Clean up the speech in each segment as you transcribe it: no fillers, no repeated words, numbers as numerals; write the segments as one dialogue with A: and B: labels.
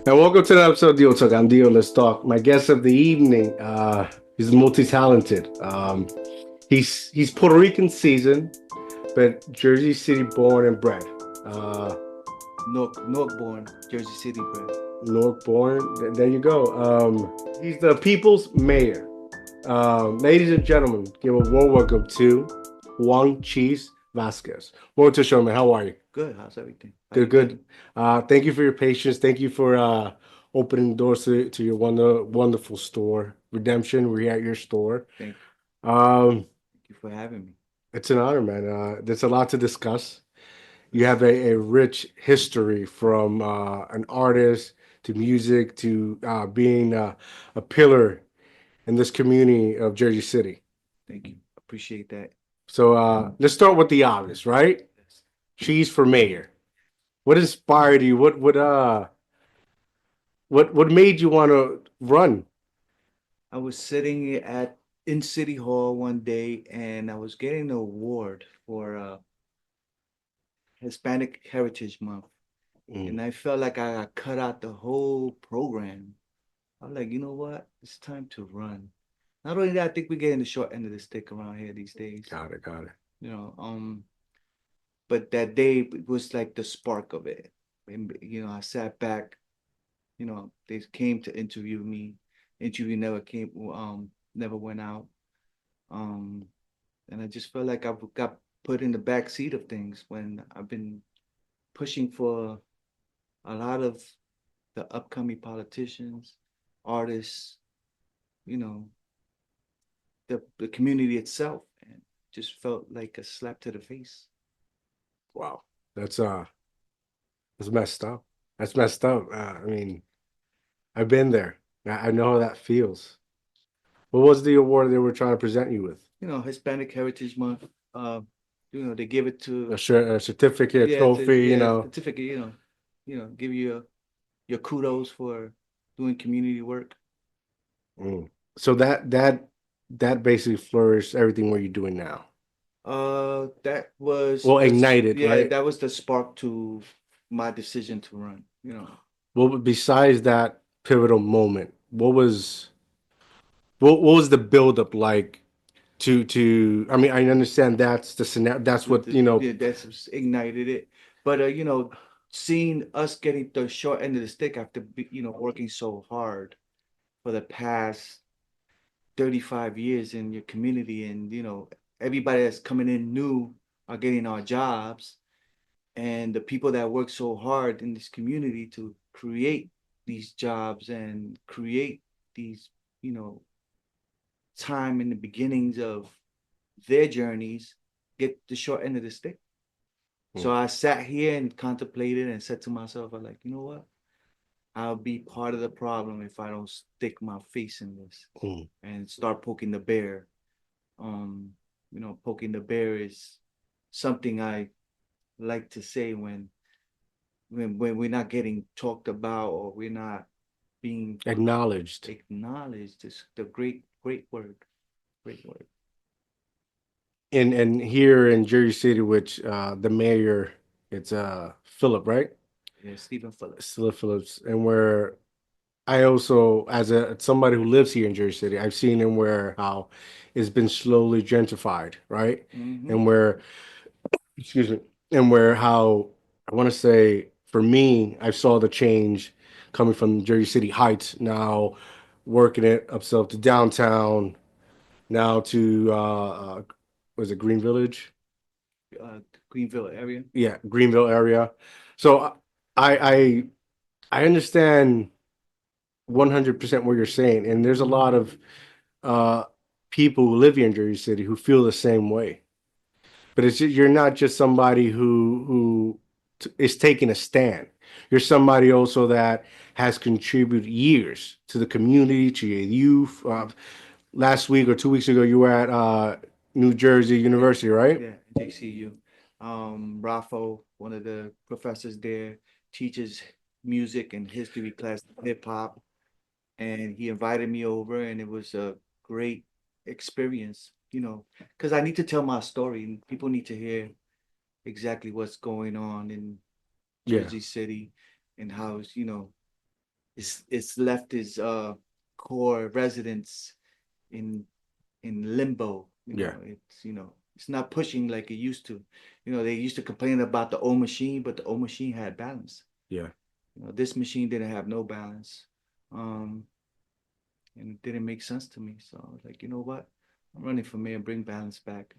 A: And welcome to the episode of DIOTALK. I'm Dio. Let's talk. My guest of the evening, he's multi-talented. He's Puerto Rican seasoned, but Jersey City born and bred. Uh,
B: Newark born, Jersey City bred.
A: Newark born. There you go. He's the people's mayor. Ladies and gentlemen, give a warm welcome to Juan Cheese Vasquez. Welcome to the show, man. How are you?
B: Good. How's everything? How
A: Good,
B: you
A: good.
B: been?
A: Thank you for your patience. Thank you for opening doors to your wonderful store, Redemption. We're at your store.
B: Thank
A: Um,
B: you for having me.
A: it's an honor, man. There's a lot to discuss. You have a rich history from an artist to music to being a pillar in this community of Jersey City.
B: Thank you. Appreciate that.
A: So let's start with the obvious, right?
B: Yes.
A: Cheese for mayor. What inspired you? What made you want to run?
B: I was sitting at in City Hall one day and I was getting an award for Hispanic Heritage Month.
A: Mm,
B: And I felt like I got cut out the whole program. I'm like, you know what? It's time to run. Not only that, I think we're getting the short end of the stick around here these days.
A: got it, got it.
B: You know, but that day was like the spark of it. And I sat back. They came to interview me. Interview never went out. Um, and I just felt like I got put in the back seat of things when I've been pushing for a lot of the upcoming politicians, artists, you know, the community itself, and just felt like a slap to the face.
A: Wow, that's that's messed up. That's messed up. I mean, I've been there. I know how that feels. What was the award they were trying to present you with?
B: Hispanic Heritage Month. They give it
A: A,
B: to
A: a certificate, trophy, you know.
B: certificate. Give you your kudos for doing community work.
A: Mm. So that basically flourished everything what you're doing now.
B: That was
A: Well, ignited,
B: yeah,
A: right?
B: that was the spark to my decision to run.
A: Well, besides that pivotal moment, what was the buildup like to I mean, I understand that's the scenario, that's what, you know.
B: Yeah, that's ignited it. But seeing us getting the short end of the stick after working so hard for the past 35 years in your community, and everybody that's coming in new are getting our jobs, and the people that work so hard in this community to create these jobs and create these you know time in the beginnings of their journeys get the short end of the stick. So
A: Mm,
B: I sat here and contemplated and said to myself, I'm like, you know what? I'll be part of the problem if I don't stick my face in this
A: mm.
B: and start poking the bear. Um, Poking the bear is something I like to say when we're not getting talked about or we're not being
A: Acknowledged.
B: acknowledged. It's the great word, great word.
A: And here in Jersey City, which the mayor, it's Philip, right?
B: Yeah, Stephen Phillips.
A: Stella Phillips, and where I also, as a somebody who lives here in Jersey City, I've seen him where how it's been slowly gentrified, right?
B: Mm-hmm.
A: And where, excuse me, and where how I want to say for me, I saw the change coming from Jersey City Heights, now working it upself to downtown, now to was it Green Village?
B: Uh, Greenville area.
A: Yeah, Greenville area. So I I I understand 100% what you're saying, and there's a lot of uh people who live here in Jersey City who feel the same way. But you're not just somebody who is taking a stand. You're somebody also that has contributed years to the community, to your youth. Last week or 2 weeks ago, you were at New Jersey University, right?
B: Yeah, JCU. Rafa, one of the professors there, teaches music and history class, hip hop, and he invited me over, and it was a great experience. Because I need to tell my story, and people need to hear exactly what's going on in
A: Yeah.
B: Jersey City, and how it's it's left his core residents in limbo.
A: Yeah.
B: It's not pushing like it used to. They used to complain about the old machine, but the old machine had balance.
A: Yeah.
B: This machine didn't have no balance. Um, and it didn't make sense to me. So I was like, you know what? I'm running for mayor, bring balance back.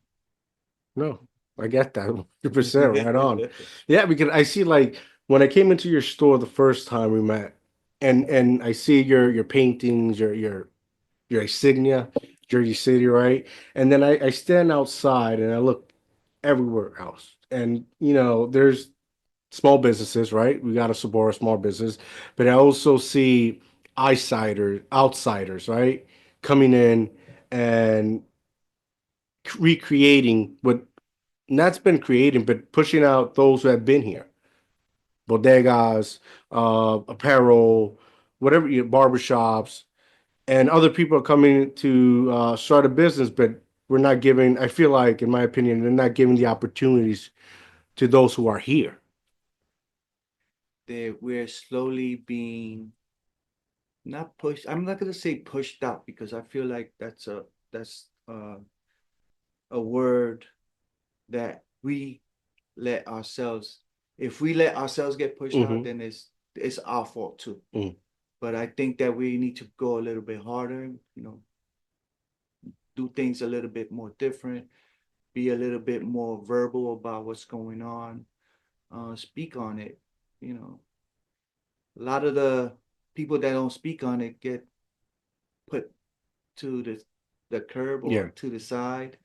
A: No, I get that 100% right on. Yeah, because I see like when I came into your store the first time we met, and I see your paintings, your insignia, Jersey City, right? And then I stand outside and I look everywhere else. And there's small businesses, right? We got to support a small business, but I also see outsiders, right? Coming in and recreating what not been creating, but pushing out those who have been here. Bodegas, apparel, whatever, barbershops, and other people are coming to start a business, but we're not giving, I feel like, in my opinion, they're not giving the opportunities to those who are here.
B: We're slowly being not pushed. I'm not gonna say pushed out because I feel like that's a word that we let ourselves. If we let ourselves get pushed out,
A: Hmm.
B: then it's our fault too.
A: Hmm.
B: But I think that we need to go a little bit harder. Do things a little bit more different. Be a little bit more verbal about what's going on. Speak on it. You know, a lot of the people that don't speak on it get put to the curb
A: Yeah.
B: or to the side.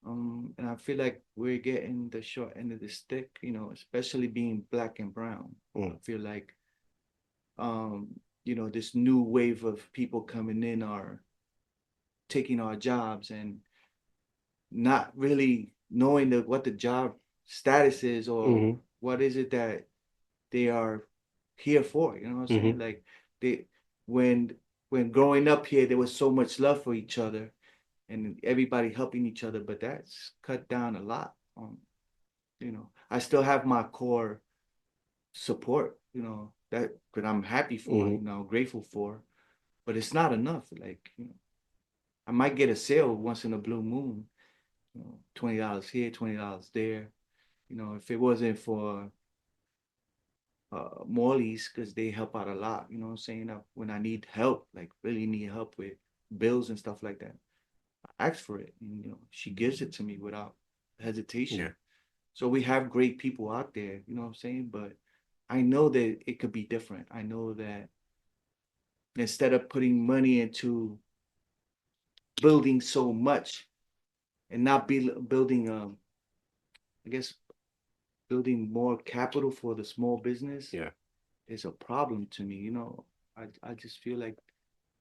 B: And I feel like we're getting the short end of the stick, especially being black and brown. I
A: Mm.
B: feel like this new wave of people coming in are taking our jobs and not really knowing what the job status is or
A: Hmm.
B: what is it that they are here for. You know what I'm saying?
A: Hmm.
B: Like they when when growing up here, there was so much love for each other and everybody helping each other, but that's cut down a lot. I still have my core support, that I'm happy for,
A: Hmm.
B: grateful for, but it's not enough. Like, I might get a sale once in a blue moon, $20 here, $20 there. If it wasn't for Morley's, because they help out a lot, you know what I'm saying? When I need help, like really need help with bills and stuff like that, I ask for it. And, she gives it to me without hesitation.
A: Yeah.
B: So we have great people out there, you know what I'm saying? But I know that it could be different. I know that instead of putting money into building so much and not be building, I guess, building more capital for the small business
A: Yeah.
B: is a problem to me. I just feel like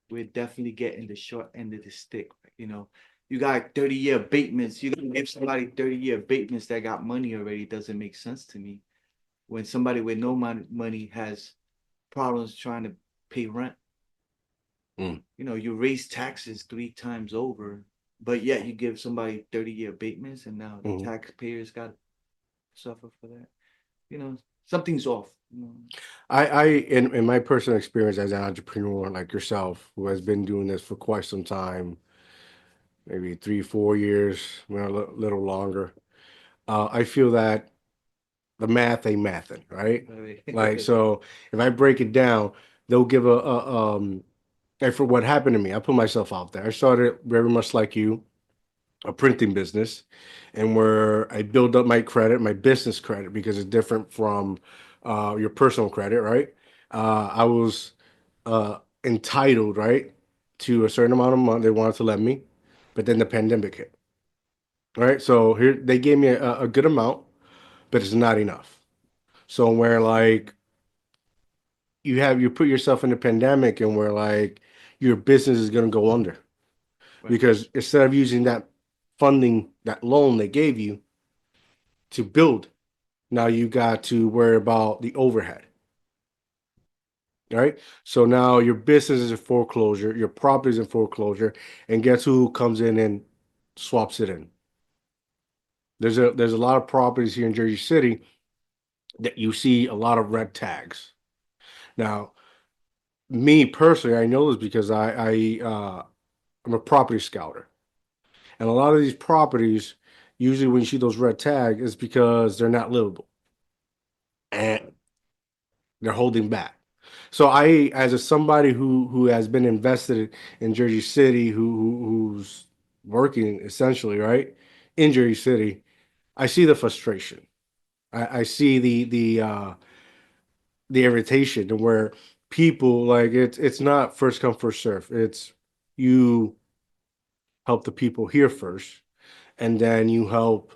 B: we're definitely getting the short end of the stick. You got 30-year abatements. You gonna give somebody 30-year abatements that got money already doesn't make sense to me. When somebody with no money has problems trying to pay rent,
A: Mm.
B: you raise taxes 3 times over, but yet you give somebody 30-year abatements, and now the
A: Hmm.
B: taxpayers got to suffer for that. Something's off.
A: In my personal experience as an entrepreneur like yourself, who has been doing this for quite some time, maybe 3, 4 years, little longer, I feel that the math ain't mathin', right? Like, so if I break it down, they'll give and for what happened to me, I put myself out there. I started very much like you, a printing business, and where I build up my credit, my business credit, because it's different from your personal credit, right? I was entitled, right, to a certain amount of money they wanted to lend me, but then the pandemic hit, right? So here they gave me a good amount, but it's not enough. So where like you put yourself in a pandemic and where like your business is going to go under
B: Right.
A: because instead of using that funding, that loan they gave you to build, now you got to worry about the overhead, right? So now your business is in foreclosure, your property is in foreclosure, and guess who comes in and swaps it in? There's a lot of properties here in Jersey City that you see a lot of red tags. Now, me personally, I know this because I'm a property scouter. And a lot of these properties, usually when you see those red tags, is because they're not livable and they're holding back. So as somebody who has been invested in Jersey City, who's working essentially right in Jersey City, I see the frustration. I see the irritation, and where people like it's not first come first serve. It's you help the people here first, and then you help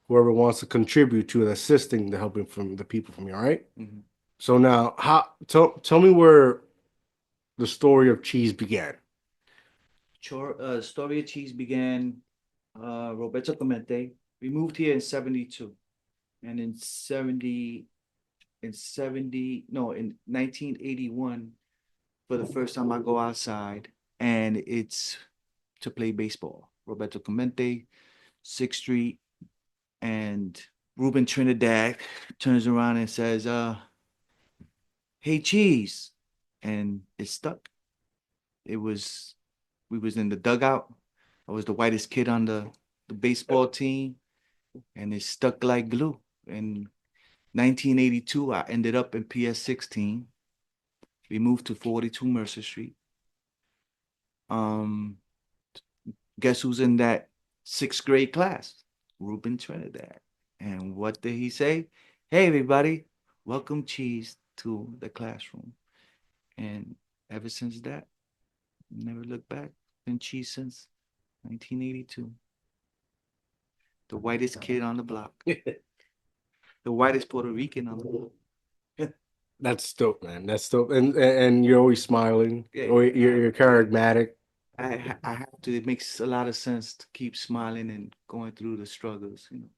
A: whoever wants to contribute to assisting the helping from the people from here, all right?
B: Mm-hmm.
A: So now how tell me where the story of cheese began.
B: Story of Cheese began, Roberto Clemente. We moved here in 72. And in 1981, for the first time I go outside, and it's to play baseball. Roberto Clemente, 6th Street, and Ruben Trinidad turns around and says, hey, Cheese. And it stuck. It was, we was in the dugout. I was the whitest kid on the baseball team, and it stuck like glue. In 1982, I ended up in PS 16. We moved to 42 Mercer Street. Um, guess who's in that 6th grade class? Ruben Trinidad. And what did he say? Hey, everybody, welcome Cheese to the classroom. And ever since that, never looked back. Been Cheese since 1982. The whitest kid on the block. The whitest Puerto Rican on the block.
A: That's dope, man. That's dope, and you're always smiling.
B: Yeah,
A: Or you're charismatic.
B: I have to. It makes a lot of sense to keep smiling and going through the struggles. You know,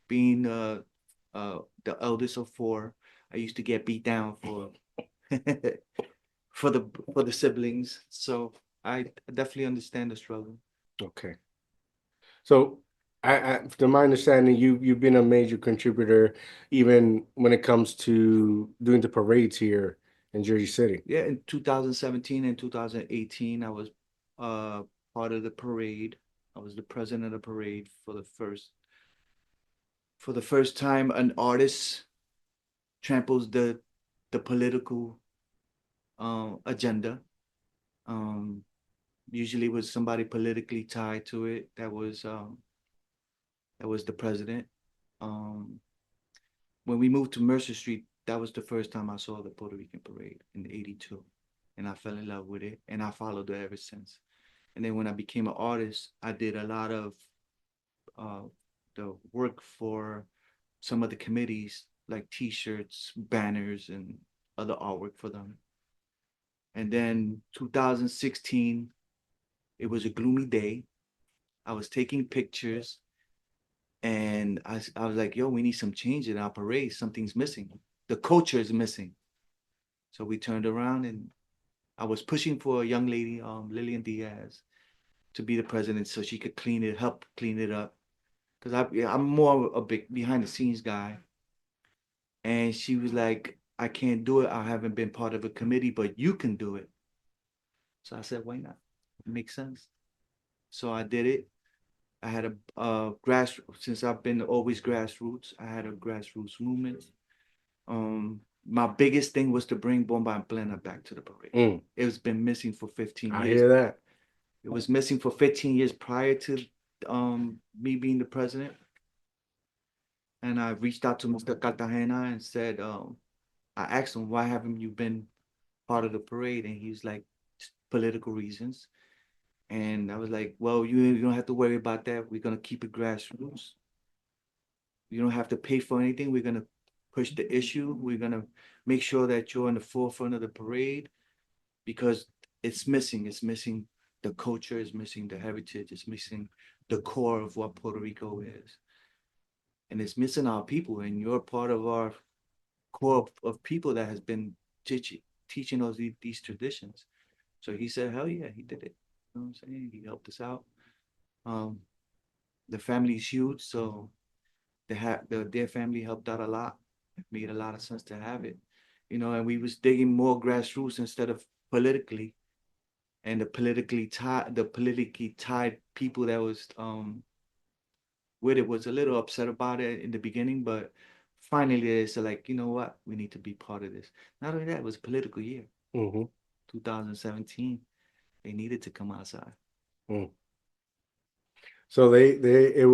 B: being the eldest of four, I used to get beat down for for the siblings. So I definitely understand the struggle.
A: Okay. So, to my understanding, you've been a major contributor, even when it comes to doing the parades here in Jersey City.
B: Yeah, in 2017 and 2018, I was uh part of the parade. I was the president of the parade for the first time. An artist tramples the political agenda. Um, usually with somebody politically tied to it. That was the president. Um, when we moved to Mercer Street, that was the first time I saw the Puerto Rican parade in '82, and I fell in love with it, and I followed it ever since. And then when I became an artist, I did a lot of uh, the work for some of the committees, like T-shirts, banners, and other artwork for them. And then 2016, it was a gloomy day. I was taking pictures, and I was like, yo, we need some change in our parade. Something's missing. The culture is missing. So we turned around, and I was pushing for a young lady, Lillian Diaz, to be the president so she could help clean it up. Because I'm more a big behind the scenes guy. And she was like, I can't do it. I haven't been part of a committee, but you can do it. So I said, why not? It makes sense. So I did it. I had a since I've been always grassroots, I had a grassroots movement. My biggest thing was to bring Bomba and Plena back to the parade.
A: Mm,
B: It's been missing for 15
A: I
B: years.
A: hear that.
B: It was missing for 15 years prior to me being the president. And I reached out to Mr. Cartagena and said, I asked him, why haven't you been part of the parade? And he's like, political reasons. And I was like, well, you don't have to worry about that. We're going to keep it grassroots. You don't have to pay for anything. We're going to push the issue. We're going to make sure that you're in the forefront of the parade because it's missing. It's missing the culture, it's missing the heritage, it's missing the core of what Puerto Rico is. And it's missing our people. And you're part of our core of people that has been teaching us these traditions. So he said, hell yeah, he did it. You know what I'm saying? He helped us out. Um, the family is huge, so their family helped out a lot. It made a lot of sense to have it, you know. And we was digging more grassroots instead of politically, and the politically tied people that was with it was a little upset about it in the beginning, but finally it's like, you know what, we need to be part of this. Not only that, it was a political year,
A: Mm-hmm.
B: 2017. They needed to come outside.
A: Mm. So it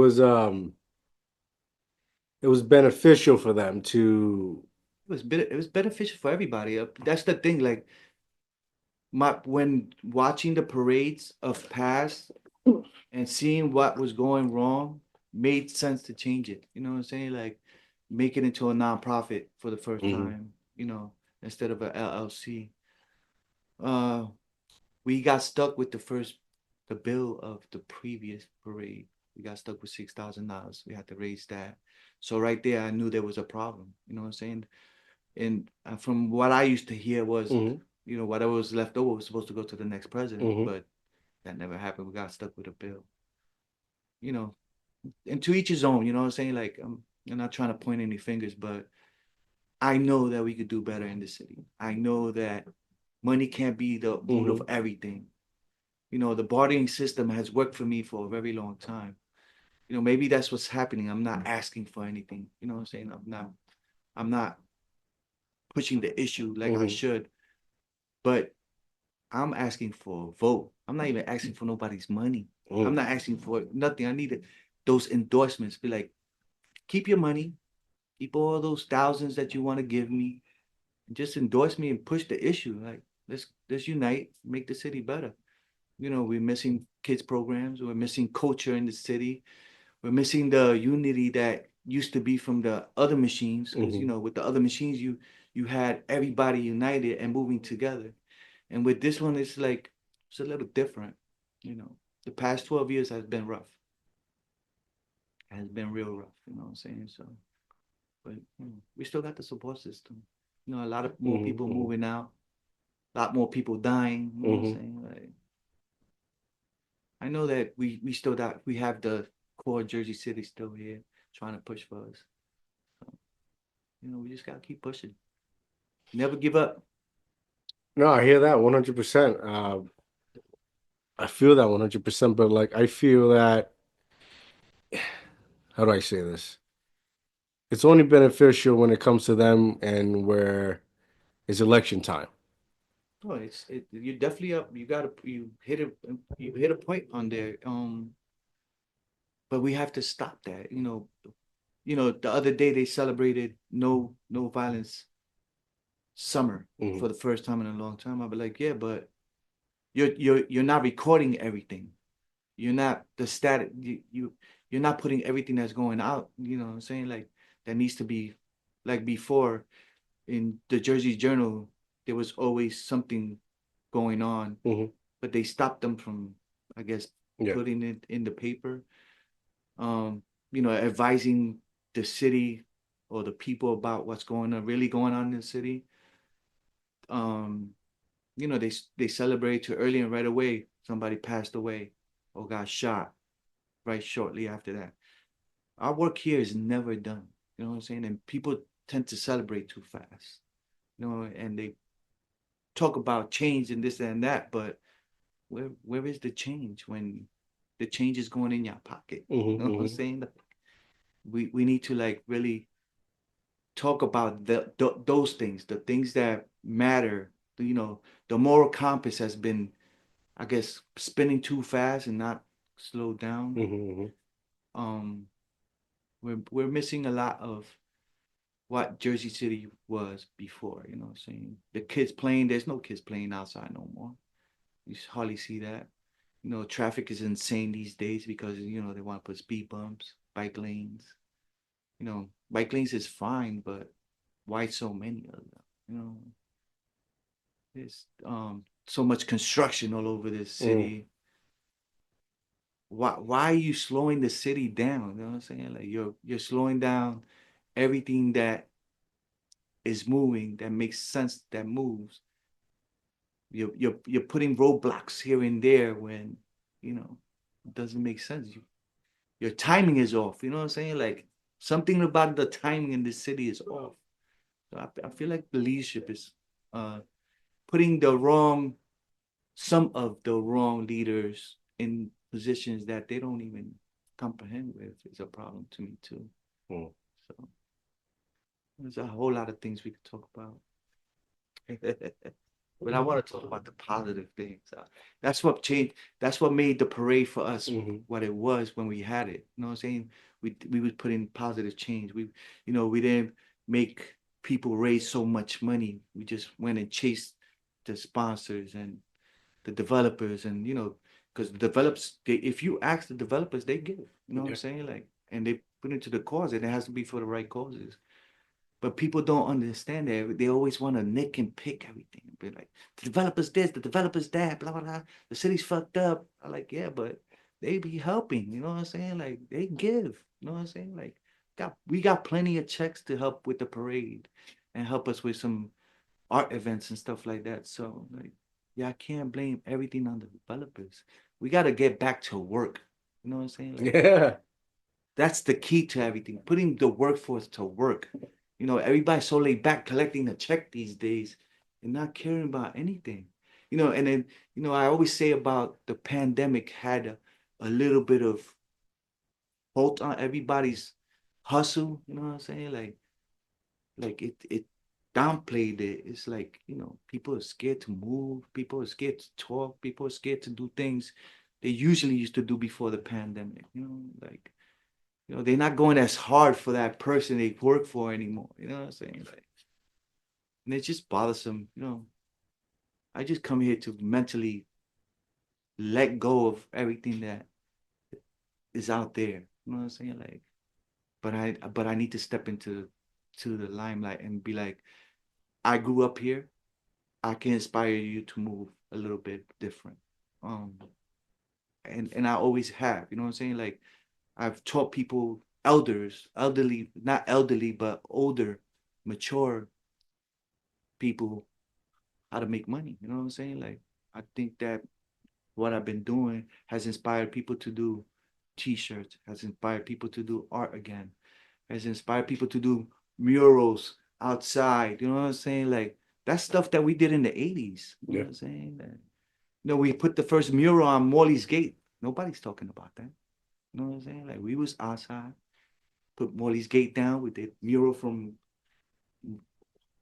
A: was beneficial for them to.
B: It was beneficial for everybody. That's the thing. Like when watching the parades of past and seeing what was going wrong made sense to change it. You know what I'm saying? Like make it into a nonprofit for the first
A: Mhm.
B: time. Instead of a LLC. Uh, we got stuck with the bill of the previous parade. We got stuck with $6,000. We had to raise that. So right there, I knew there was a problem. You know what I'm saying? And from what I used to hear was,
A: Mhm.
B: whatever was left over was supposed to go to the next president,
A: Mhm.
B: but that never happened. We got stuck with a bill. You know, and to each his own. You know what I'm saying? Like I'm not trying to point any fingers, but I know that we could do better in the city. I know that money can't be the root of
A: Mhm.
B: everything. The bartering system has worked for me for a very long time. Maybe that's what's happening. I'm not asking for anything. You know what I'm saying? I'm not pushing the issue like I
A: Mhm.
B: should, but I'm asking for a vote. I'm not even asking for nobody's money. I'm
A: Mm.
B: not asking for nothing. I need those endorsements. Be like, keep your money, keep all those thousands that you want to give me, and just endorse me and push the issue. Like, let's unite, make the city better. We're missing kids programs. We're missing culture in the city. We're missing the unity that used to be from the other machines. Because
A: Mhm.
B: with the other machines, you had everybody united and moving together. And with this one, it's a little different. The past 12 years has been rough. Has been real rough. You know what I'm saying? So, but we still got the support system. A lot of more
A: Mhm.
B: people
A: Mhm.
B: moving out, a lot more people dying. You know what I'm
A: Mhm.
B: saying? Like, I know that we have the core Jersey City still here trying to push for us. So, we just gotta keep pushing. Never give up.
A: No, I hear that 100%. I feel that 100%, but like I feel that, how do I say this? It's only beneficial when it comes to them and where it's election time.
B: Oh, you're definitely up. You hit a point on there. But we have to stop that. The other day they celebrated no violence summer
A: Mhm.
B: for the first time in a long time. I'll be like, yeah, but you're not recording everything. You're not the static. You're not putting everything that's going out. You know what I'm saying? Like that needs to be like before in the Jersey Journal. There was always something going on,
A: Mhm.
B: but they stopped them from, I guess,
A: Yeah.
B: putting it in the paper. um, advising the city or the people about what's really going on in the city. Um, they celebrate too early and right away somebody passed away or got shot right shortly after that. Our work here is never done. You know what I'm saying? And people tend to celebrate too fast. And they talk about change and this and that, but where is the change when the change is going in your pocket?
A: Mhm.
B: You know what I'm
A: Mhm.
B: saying? We need to like really talk about those things, the things that matter. The moral compass has been, I guess, spinning too fast and not slowed down.
A: Mhm. Mhm.
B: Um, we're missing a lot of what Jersey City was before. You know what I'm saying? The kids playing, there's no kids playing outside no more. You hardly see that. Traffic is insane these days because they want to put speed bumps, bike lanes. Bike lanes is fine, but why so many of them? There's so much construction all over this
A: Mhm.
B: city. Why are you slowing the city down? You know what I'm saying? Like you're slowing down everything that is moving, that makes sense, that moves. You're putting roadblocks here and there when it doesn't make sense. Your timing is off. You know what I'm saying? Like something about the timing in this city is off. So I feel like the leadership is putting some of the wrong leaders in positions that they don't even comprehend with is a problem to me too.
A: Hmm.
B: So there's a whole lot of things we could talk about. But I want to talk about the positive things. That's what changed. That's what made the parade for us what it was when we had it. You know what I'm saying? We would put in positive change. We didn't make people raise so much money. We just went and chased the sponsors and the developers, and because the developers, if you ask the developers, they give. You know what I'm saying? Like, and they put into the cause, and it has to be for the right causes. But people don't understand that. They always want to nick and pick everything. Be like, the developers this, the developers that, blah, blah, blah. The city's fucked up. I'm like, yeah, but they be helping. You know what I'm saying? Like, they give. You know what I'm saying? Like, we got plenty of checks to help with the parade and help us with some art events and stuff like that. So, like, yeah, I can't blame everything on the developers. We got to get back to work. You know what I'm saying? Like,
A: Yeah.
B: that's the key to everything, putting the workforce to work. Everybody's so laid back collecting a check these days and not caring about anything. And then, I always say about the pandemic had a little bit of halt on everybody's hustle. You know what I'm saying? Like it downplayed it. It's like, people are scared to move, people are scared to talk, people are scared to do things they usually used to do before the pandemic. Like, they're not going as hard for that person they work for anymore. You know what I'm saying? Like, and it's just bothersome. I just come here to mentally let go of everything that is out there. You know what I'm saying? Like, but I need to step to the limelight and be like, I grew up here. I can inspire you to move a little bit different. And I always have. You know what I'm saying? Like, I've taught people, elderly, not elderly, but older, mature people how to make money. You know what I'm saying? Like, I think that what I've been doing has inspired people to do t-shirts, has inspired people to do art again, has inspired people to do murals outside. You know what I'm saying? Like, that's stuff that we did in the 80s. You know what I'm saying? We put the first mural on Morley's Gate. Nobody's talking about that. You know what I'm saying? Like, we was outside, put Morley's Gate down. We did mural from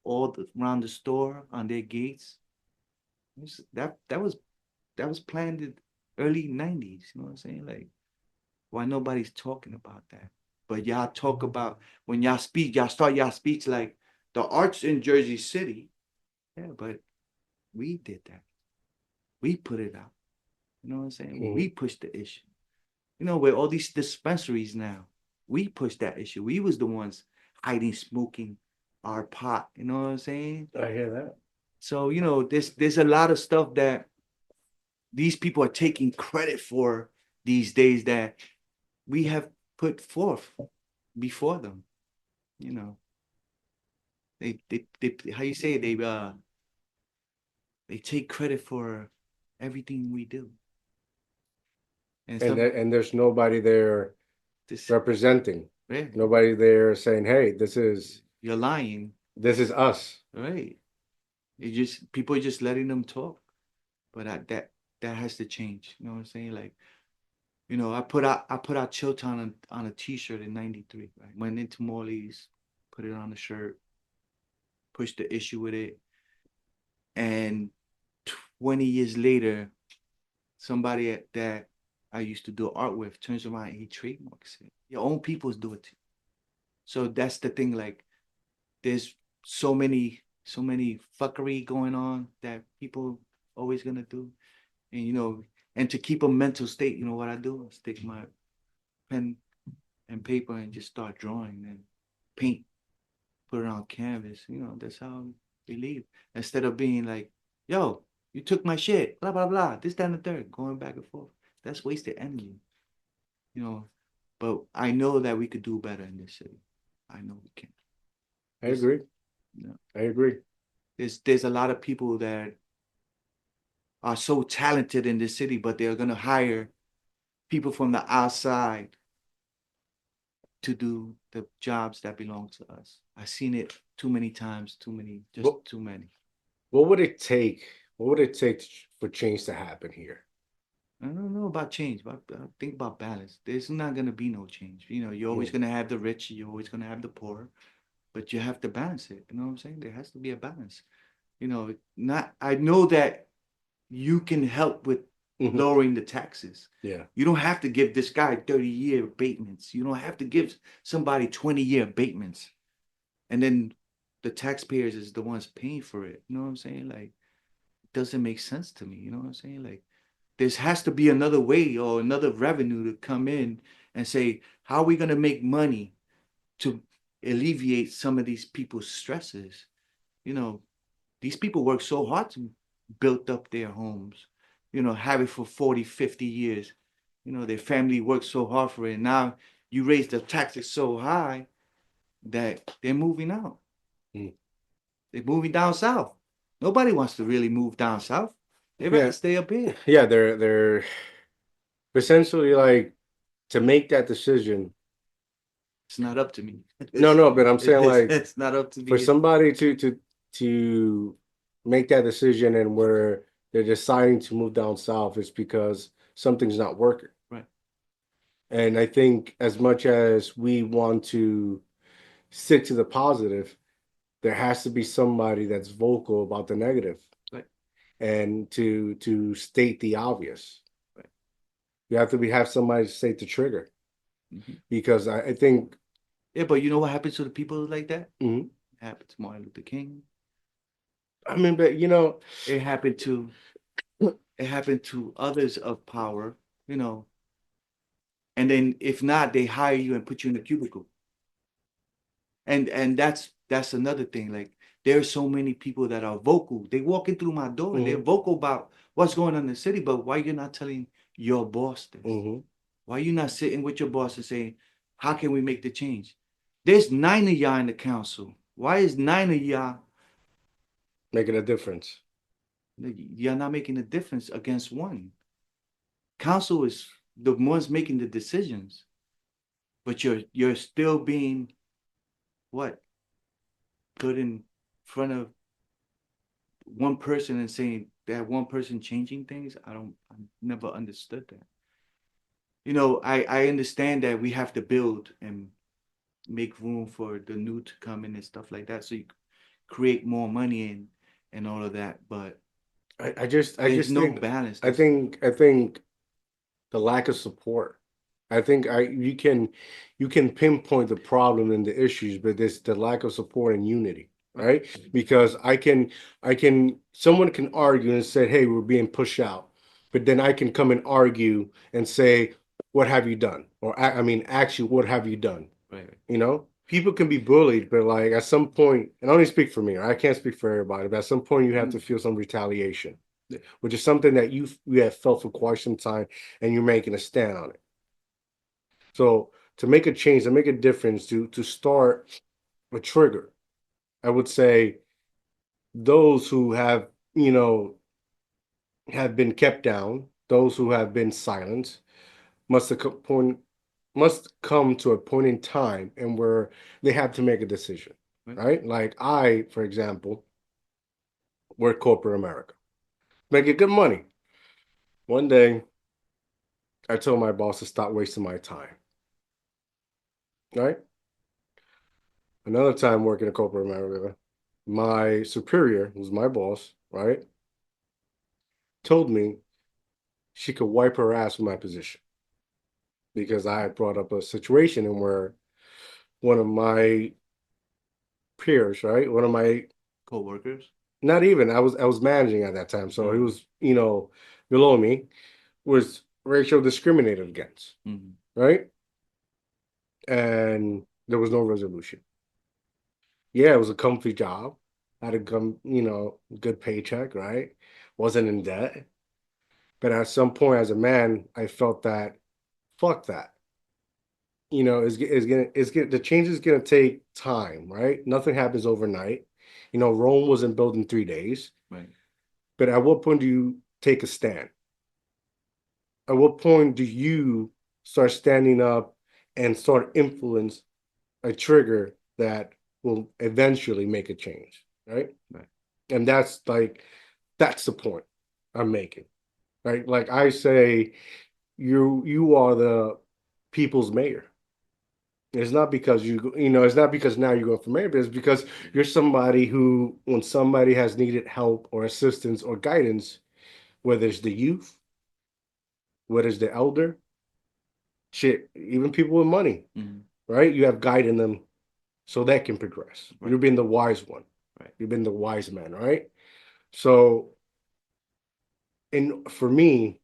B: around the store on their gates. That was planned in early 90s. You know what I'm saying? Like, why nobody's talking about that? But y'all talk about, when y'all speak, y'all start y'all speech like the arts in Jersey City. Yeah, but we did that. We put it out. You know what I'm saying? We pushed the issue. With all these dispensaries now, we pushed that issue. We was the ones hiding, smoking our pot. You know what I'm saying?
A: I hear that.
B: So, there's a lot of stuff that these people are taking credit for these days that we have put forth before them. They how you say it, they take credit for everything we do.
A: And there's nobody there representing.
B: Yeah.
A: Nobody there saying, "Hey,
B: You're lying."
A: this is us."
B: Right. People are just letting them talk. But that has to change. You know what I'm saying? Like, I put out Chilltown on a t-shirt in 93. Right? Went into Morley's, put it on a shirt, pushed the issue with it. And 20 years later, somebody that I used to do art with turns around and he trademarks it. Your own peoples do it too. So that's the thing. Like, there's so many fuckery going on that people always gonna do. And and to keep a mental state, you know what I do? I stick my pen and paper and just start drawing and paint, put it on canvas. That's how we leave. Instead of being like, yo, you took my shit, blah, blah, blah, this, that, and the third, going back and forth. That's wasted energy. But I know that we could do better in this city. I know we can.
A: I agree. I agree.
B: There's a lot of people that are so talented in this city, but they're gonna hire people from the outside to do the jobs that belong to us. I've seen it too many times, too many.
A: What would it take? What would it take for change to happen here?
B: I don't know about change, but think about balance. There's not gonna be no change. You're always
A: Mm,
B: gonna have the rich, you're always gonna have the poor, but you have to balance it. You know what I'm saying? There has to be a balance. Not I know that you can help with
A: mhm.
B: lowering the taxes.
A: Yeah.
B: You don't have to give this guy 30-year abatements. You don't have to give somebody 20-year abatements. And then the taxpayers is the ones paying for it. You know what I'm saying? Like, it doesn't make sense to me. You know what I'm saying? Like, there has to be another way or another revenue to come in and say, how are we going to make money to alleviate some of these people's stresses? You know, these people work so hard to build up their homes, have it for 40, 50 years. Their family worked so hard for it. And now you raise the taxes so high that they're moving out.
A: Mm.
B: They're moving down south. Nobody wants to really move down south. They'd rather
A: Yeah.
B: stay up here.
A: Yeah. They're essentially like to make that decision.
B: It's not up to me.
A: No, no, but I'm saying like
B: It's not up to
A: for
B: me.
A: somebody to make that decision and where they're deciding to move down south is because something's not working.
B: Right.
A: And I think as much as we want to stick to the positive, there has to be somebody that's vocal about the negative
B: Right.
A: and to state the obvious.
B: Right.
A: You have to have somebody to state the trigger
B: Mhm.
A: because I think
B: Yeah, but you know what happens to the people like that?
A: mhm.
B: It happened to Martin Luther King.
A: I mean, but
B: It happened to it happened to others of power, you know. And then if not, they hire you and put you in a cubicle. And that's another thing. Like there's so many people that are vocal. They walk in through my door and they're
A: mhm,
B: vocal about what's going on in the city, but why you're not telling your boss this?
A: mhm,
B: Why you not sitting with your boss and saying, how can we make the change? There's 9 of y'all in the council. Why is 9 of
A: making a difference.
B: y'all not making a difference against one? Council is the ones making the decisions, but you're still being what? Put in front of one person and saying that one person changing things. I never understood that. I understand that we have to build and make room for the new to come in and stuff like that. So you create more money and all of that. But
A: I
B: there's
A: just
B: no
A: think
B: balance.
A: I think the lack of support. I think I you can pinpoint the problem and the issues, but it's the lack of support and unity,
B: Right.
A: right? Because I can someone can argue and say, "Hey, we're being pushed out," but then I can come and argue and say, "What have you done?" Or I mean, actually, what have you done?
B: Right. Right.
A: People can be bullied, but like at some point, and I only speak for me, I can't speak for everybody, but at some point, you have to
B: Mm.
A: feel some retaliation, which is something that you have felt for quite some time, and you're making a stand on it. So to make a change, to make a difference, to start a trigger, I would say those who have been kept down, those who have been silenced, must have must come to a point in time and where they have to make a decision,
B: Right.
A: right? Like I, for example, work corporate America, making good money. One day, I told my boss to stop wasting my time, right? Another time working in corporate America, my superior, who's my boss, right, told me she could wipe her ass with my position because I had brought up a situation in where one of my peers, right, one of my
B: Co-workers.
A: not even I was managing at that time, so he
B: Oh.
A: was below me was racial discriminated against,
B: Mm-hmm.
A: right, and there was no resolution. Yeah, it was a comfy job, had a good paycheck, right, wasn't in debt. But at some point, as a man, I felt that fuck that. The change is gonna take time, right? Nothing happens overnight. Rome wasn't built in 3 days.
B: Right.
A: But at what point do you take a stand? At what point do you start standing up and start influence a trigger that will eventually make a change, right?
B: Right.
A: And that's the point I'm making, right? Like I say, you are the people's mayor. It's not because it's not because now you go for mayor, but it's because you're somebody who, when somebody has needed help or assistance or guidance, whether it's the youth, whether it's the elder, shit, even people with money,
B: Mhm.
A: right? You have guiding them so they can progress.
B: Right.
A: You've been the wise one.
B: Right.
A: You've been the wise man, right? So, and for me,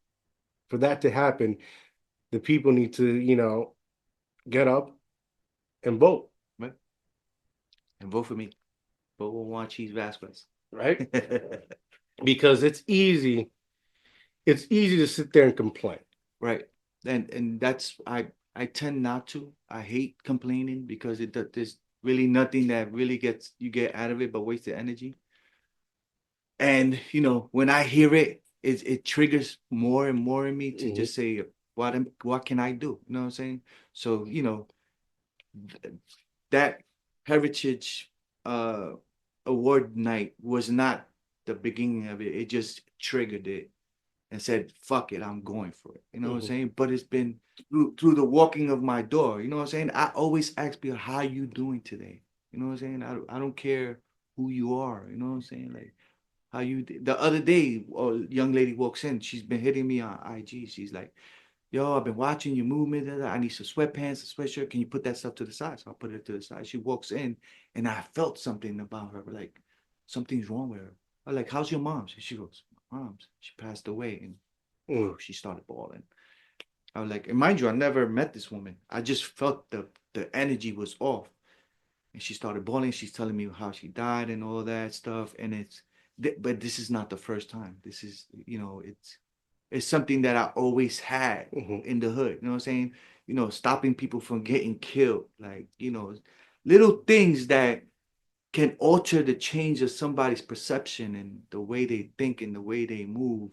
A: for that to happen, the people need to, get up and vote,
B: Right. And vote for me. Vote for Juan Cheese Vasquez.
A: right? Because it's easy to sit there and complain.
B: Right. And that's I tend not to. I hate complaining because there's really nothing that really gets you get out of it but wasted energy. And when I hear it, it triggers more and more in me to
A: Mhm.
B: just say, what can I do? You know what I'm saying? So, th- that heritage uh award night was not the beginning of it. It just triggered it and said, fuck it, I'm going for it. You know what I'm
A: Mhm.
B: saying? But it's been through the walking of my door. You know what I'm saying? I always ask people, how you doing today? You know what I'm saying? I don't care who you are. You know what I'm saying? Like, how you the other day, a young lady walks in. She's been hitting me on IG. She's like, "Yo, I've been watching your movement. I need some sweatpants, a sweatshirt. Can you put that stuff to the side?" So I put it to the side. She walks in, and I felt something about her, like something's wrong with her. I'm like, "How's your mom?" She goes, "My mom's, she passed away," and
A: Mm.
B: she started bawling. I was like, and mind you, I never met this woman. I just felt the energy was off. And she started bawling. She's telling me how she died and all that stuff. And but this is not the first time. This is, it's something that I always had
A: Mhm.
B: in the hood. You know what I'm saying? Stopping people from getting killed. Like, little things that can alter the change of somebody's perception and the way they think and the way they move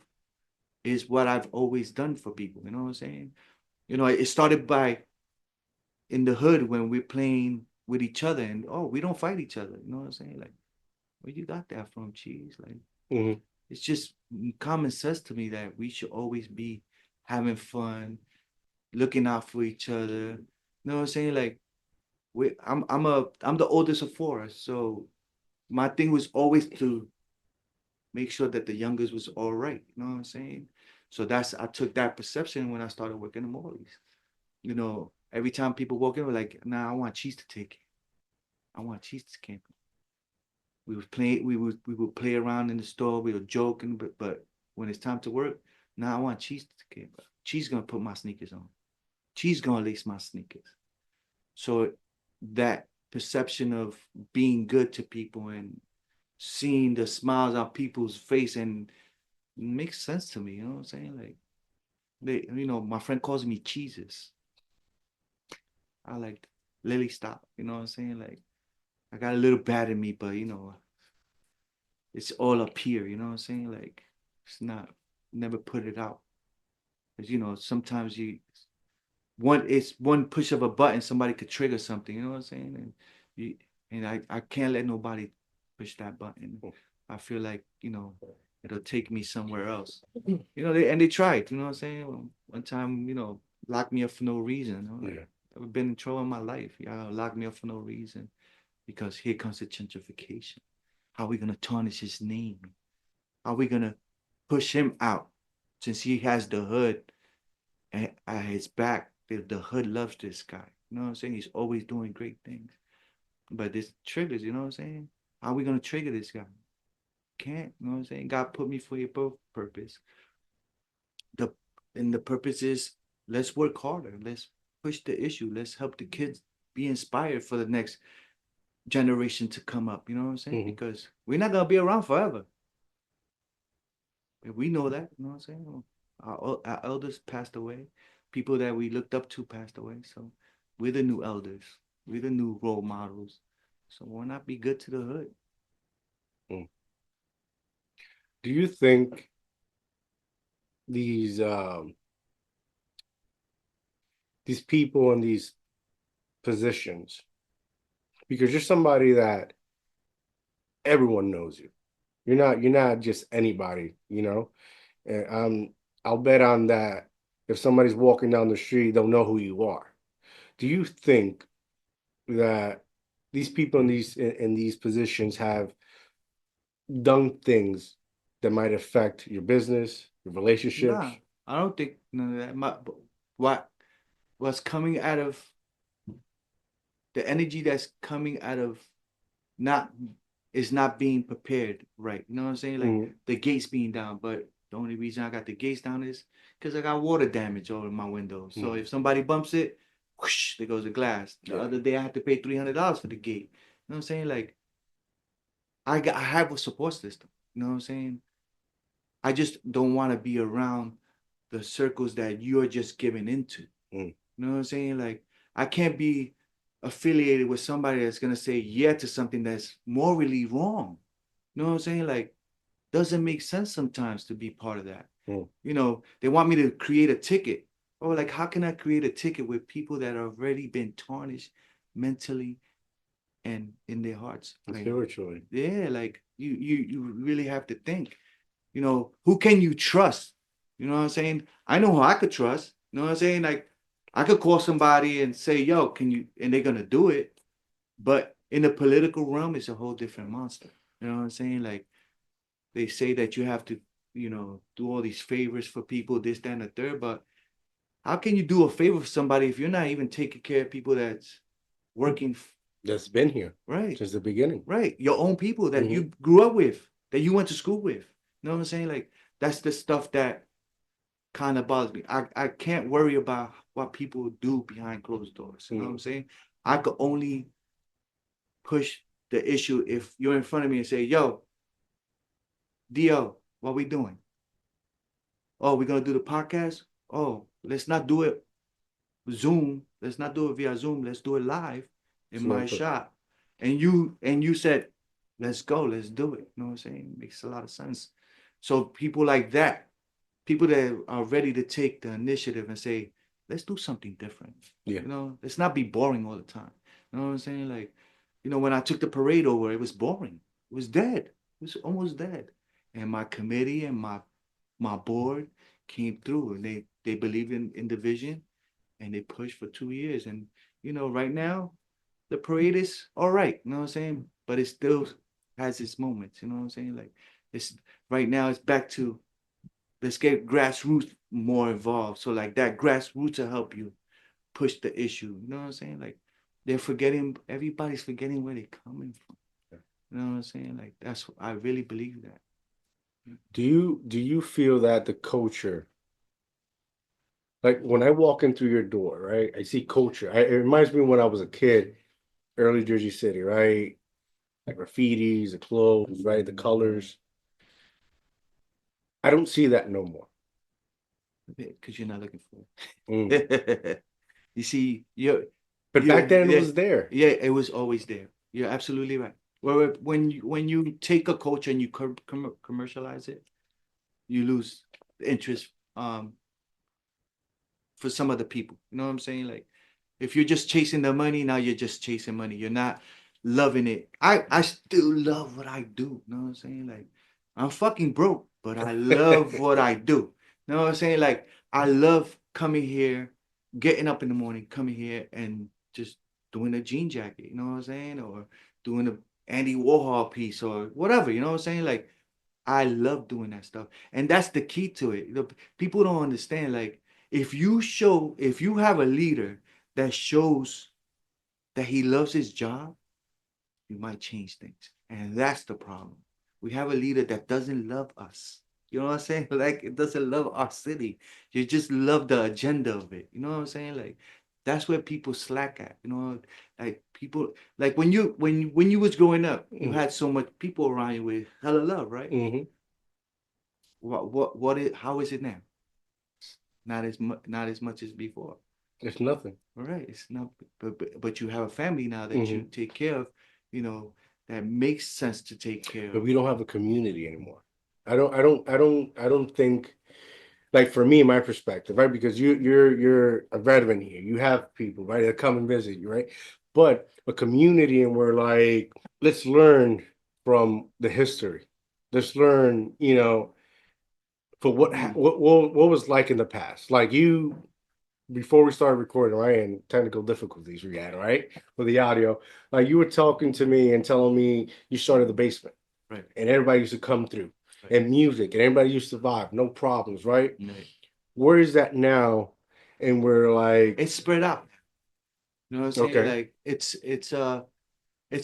B: is what I've always done for people. You know what I'm saying? It started by in the hood when we're playing with each other and we don't fight each other. You know what I'm saying? Like, where you got that from, cheese? Like,
A: Mhm.
B: it's just common sense to me that we should always be having fun, looking out for each other. You know what I'm saying? Like, I'm the oldest of four, so my thing was always to make sure that the youngest was all right. You know what I'm saying? So I took that perception when I started working the Morley's. Every time people walk in, we're like, nah, I want cheese to take it. I want cheese to camp. We would play, we would play around in the store, we were joking, but when it's time to work, now I want cheese to camp. Cheese gonna put my sneakers on. Cheese gonna lace my sneakers. So that perception of being good to people and seeing the smiles on people's face and makes sense to me, you know what I'm saying? Like my friend calls me cheeses. I like Lily stop, you know what I'm saying? Like I got a little bad in me, but it's all up here, you know what I'm saying? Like it's not never put it out. Because sometimes it's one push of a button, somebody could trigger something, you know what I'm saying? You and I can't let nobody push that button. I feel like, it'll take me somewhere else. They tried, you know what I'm saying? One time, locked me up for no reason. Like,
A: Yeah.
B: I've been in trouble in my life. Yeah, locked me up for no reason because here comes the gentrification. How are we gonna tarnish his name? How are we gonna push him out since he has the hood at his back? The hood loves this guy. You know what I'm saying? He's always doing great things. But this triggers, you know what I'm saying? How are we gonna trigger this guy? Can't, you know what I'm saying? God put me for your purpose. The and the purpose is let's work harder. Let's push the issue. Let's help the kids be inspired for the next generation to come up. You know what I'm saying?
A: Mhm.
B: Because we're not gonna be around forever. We know that, you know what I'm saying? Our elders passed away. People that we looked up to passed away. So we're the new elders. We're the new role models. So why not be good to the hood?
A: Mm. Do you think these these people in these positions, because you're somebody that everyone knows you, You're not just anybody, you know. And I'll bet on that. If somebody's walking down the street, they'll know who you are. Do you think that these people in these positions have done things that might affect your business, your relationships?
B: Nah, I don't think none of that. What what's coming out of the energy that's coming out of not is not being prepared right. You know what I'm saying? Like
A: Mm,
B: the gates being down, but the only reason I got the gates down is because I got water damage all in my window. So
A: mm,
B: if somebody bumps it, whoosh, there goes the glass. The
A: yeah,
B: other day I had to pay $300 for the gate. You know what I'm saying? Like I have a support system. You know what I'm saying? I just don't want to be around the circles that you're just giving into.
A: mm,
B: You know what I'm saying? Like I can't be affiliated with somebody that's gonna say yeah to something that's morally wrong. You know what I'm saying? Like doesn't make sense sometimes to be part of that.
A: mm.
B: You know, they want me to create a ticket. Oh, like how can I create a ticket with people that have already been tarnished mentally and in their hearts? Like,
A: Spiritually.
B: yeah, like you really have to think. You know, who can you trust? You know what I'm saying? I know who I could trust. You know what I'm saying? Like I could call somebody and say, yo, can you, and they're gonna do it. But in the political realm, it's a whole different monster. You know what I'm saying? Like they say that you have to, you know, do all these favors for people, this, that, and the third. But how can you do a favor for somebody if you're not even taking care of people that's working
A: That's been here
B: right?
A: since the beginning.
B: Right. Your own people that
A: Hmm.
B: you grew up with, that you went to school with. You know what I'm saying? Like that's the stuff that kind of bothers me. I can't worry about what people do behind closed doors. You know what I'm saying? I could only push the issue if you're in front of me and say, yo, DO, what we doing? Oh, we're gonna do the podcast? Oh, let's not do it Zoom. Let's not do it via Zoom. Let's do it live in my
A: So,
B: shop. And you said, let's go, let's do it. You know what I'm saying? Makes a lot of sense. So people like that, people that are ready to take the initiative and say, let's do something different.
A: yeah.
B: You know, let's not be boring all the time. You know what I'm saying? Like, you know, when I took the parade over, it was boring. It was dead. It was almost dead. And my committee and my board came through and they believe in the vision and they pushed for 2 years. And you know, right now, the parade is all right, you know what I'm saying? But it still has its moments, you know what I'm saying? Like it's right now it's back to let's get grassroots more involved. So like that grassroots will help you push the issue. You know what I'm saying? Like they're forgetting, everybody's forgetting where they're coming from. You know what I'm saying? Like that's I really believe that.
A: Do you feel that the culture, like when I walk in through your door, right? I see culture. It reminds me when I was a kid, early Jersey City, right? Like graffitis, the clothes, right? The colors. I don't see that no more.
B: Because you're not looking for
A: Mm.
B: it. You see,
A: But back then it
B: yeah,
A: was there.
B: yeah, it was always there. You're absolutely right. Well, when you take a culture and you commercialize it, you lose interest for some other people. You know what I'm saying? Like if you're just chasing the money, now you're just chasing money. You're not loving it. I still love what I do. You know what I'm saying? Like I'm fucking broke, but I love what I do. You know what I'm saying? Like I love coming here, getting up in the morning, coming here and just doing a jean jacket, you know what I'm saying? Or doing a Andy Warhol piece or whatever, you know what I'm saying? Like I love doing that stuff. And that's the key to it. People don't understand. Like, if you have a leader that shows that he loves his job, you might change things. And that's the problem. We have a leader that doesn't love us. You know what I'm saying? Like, it doesn't love our city. You just love the agenda of it. You know what I'm saying? Like, that's where people slack at. You know, like people like when you was growing up, you
A: Mm.
B: had so much people around you with hella love, right?
A: Hmm.
B: What is how is it now? Not as much as before.
A: It's nothing.
B: All right, it's not, but you have a family now that you
A: Hmm.
B: take care of, you know, that makes sense to take care
A: But
B: of.
A: we don't have a community anymore. I don't think, like for me, my perspective, right? Because you're a veteran here. You have people, right, that come and visit you, right? But a community, and we're like, let's learn from the history, Let's learn, for what was like in the past. Like you, before we started recording, right, and technical difficulties we had, right, with the audio. Like you were talking to me and telling me you started the basement,
B: Right.
A: and everybody used to come through,
B: Right.
A: and music, and everybody used to vibe, no problems, right?
B: Right.
A: Where is that now? And we're like,
B: It's spread out. You know what I'm saying?
A: okay,
B: Like it's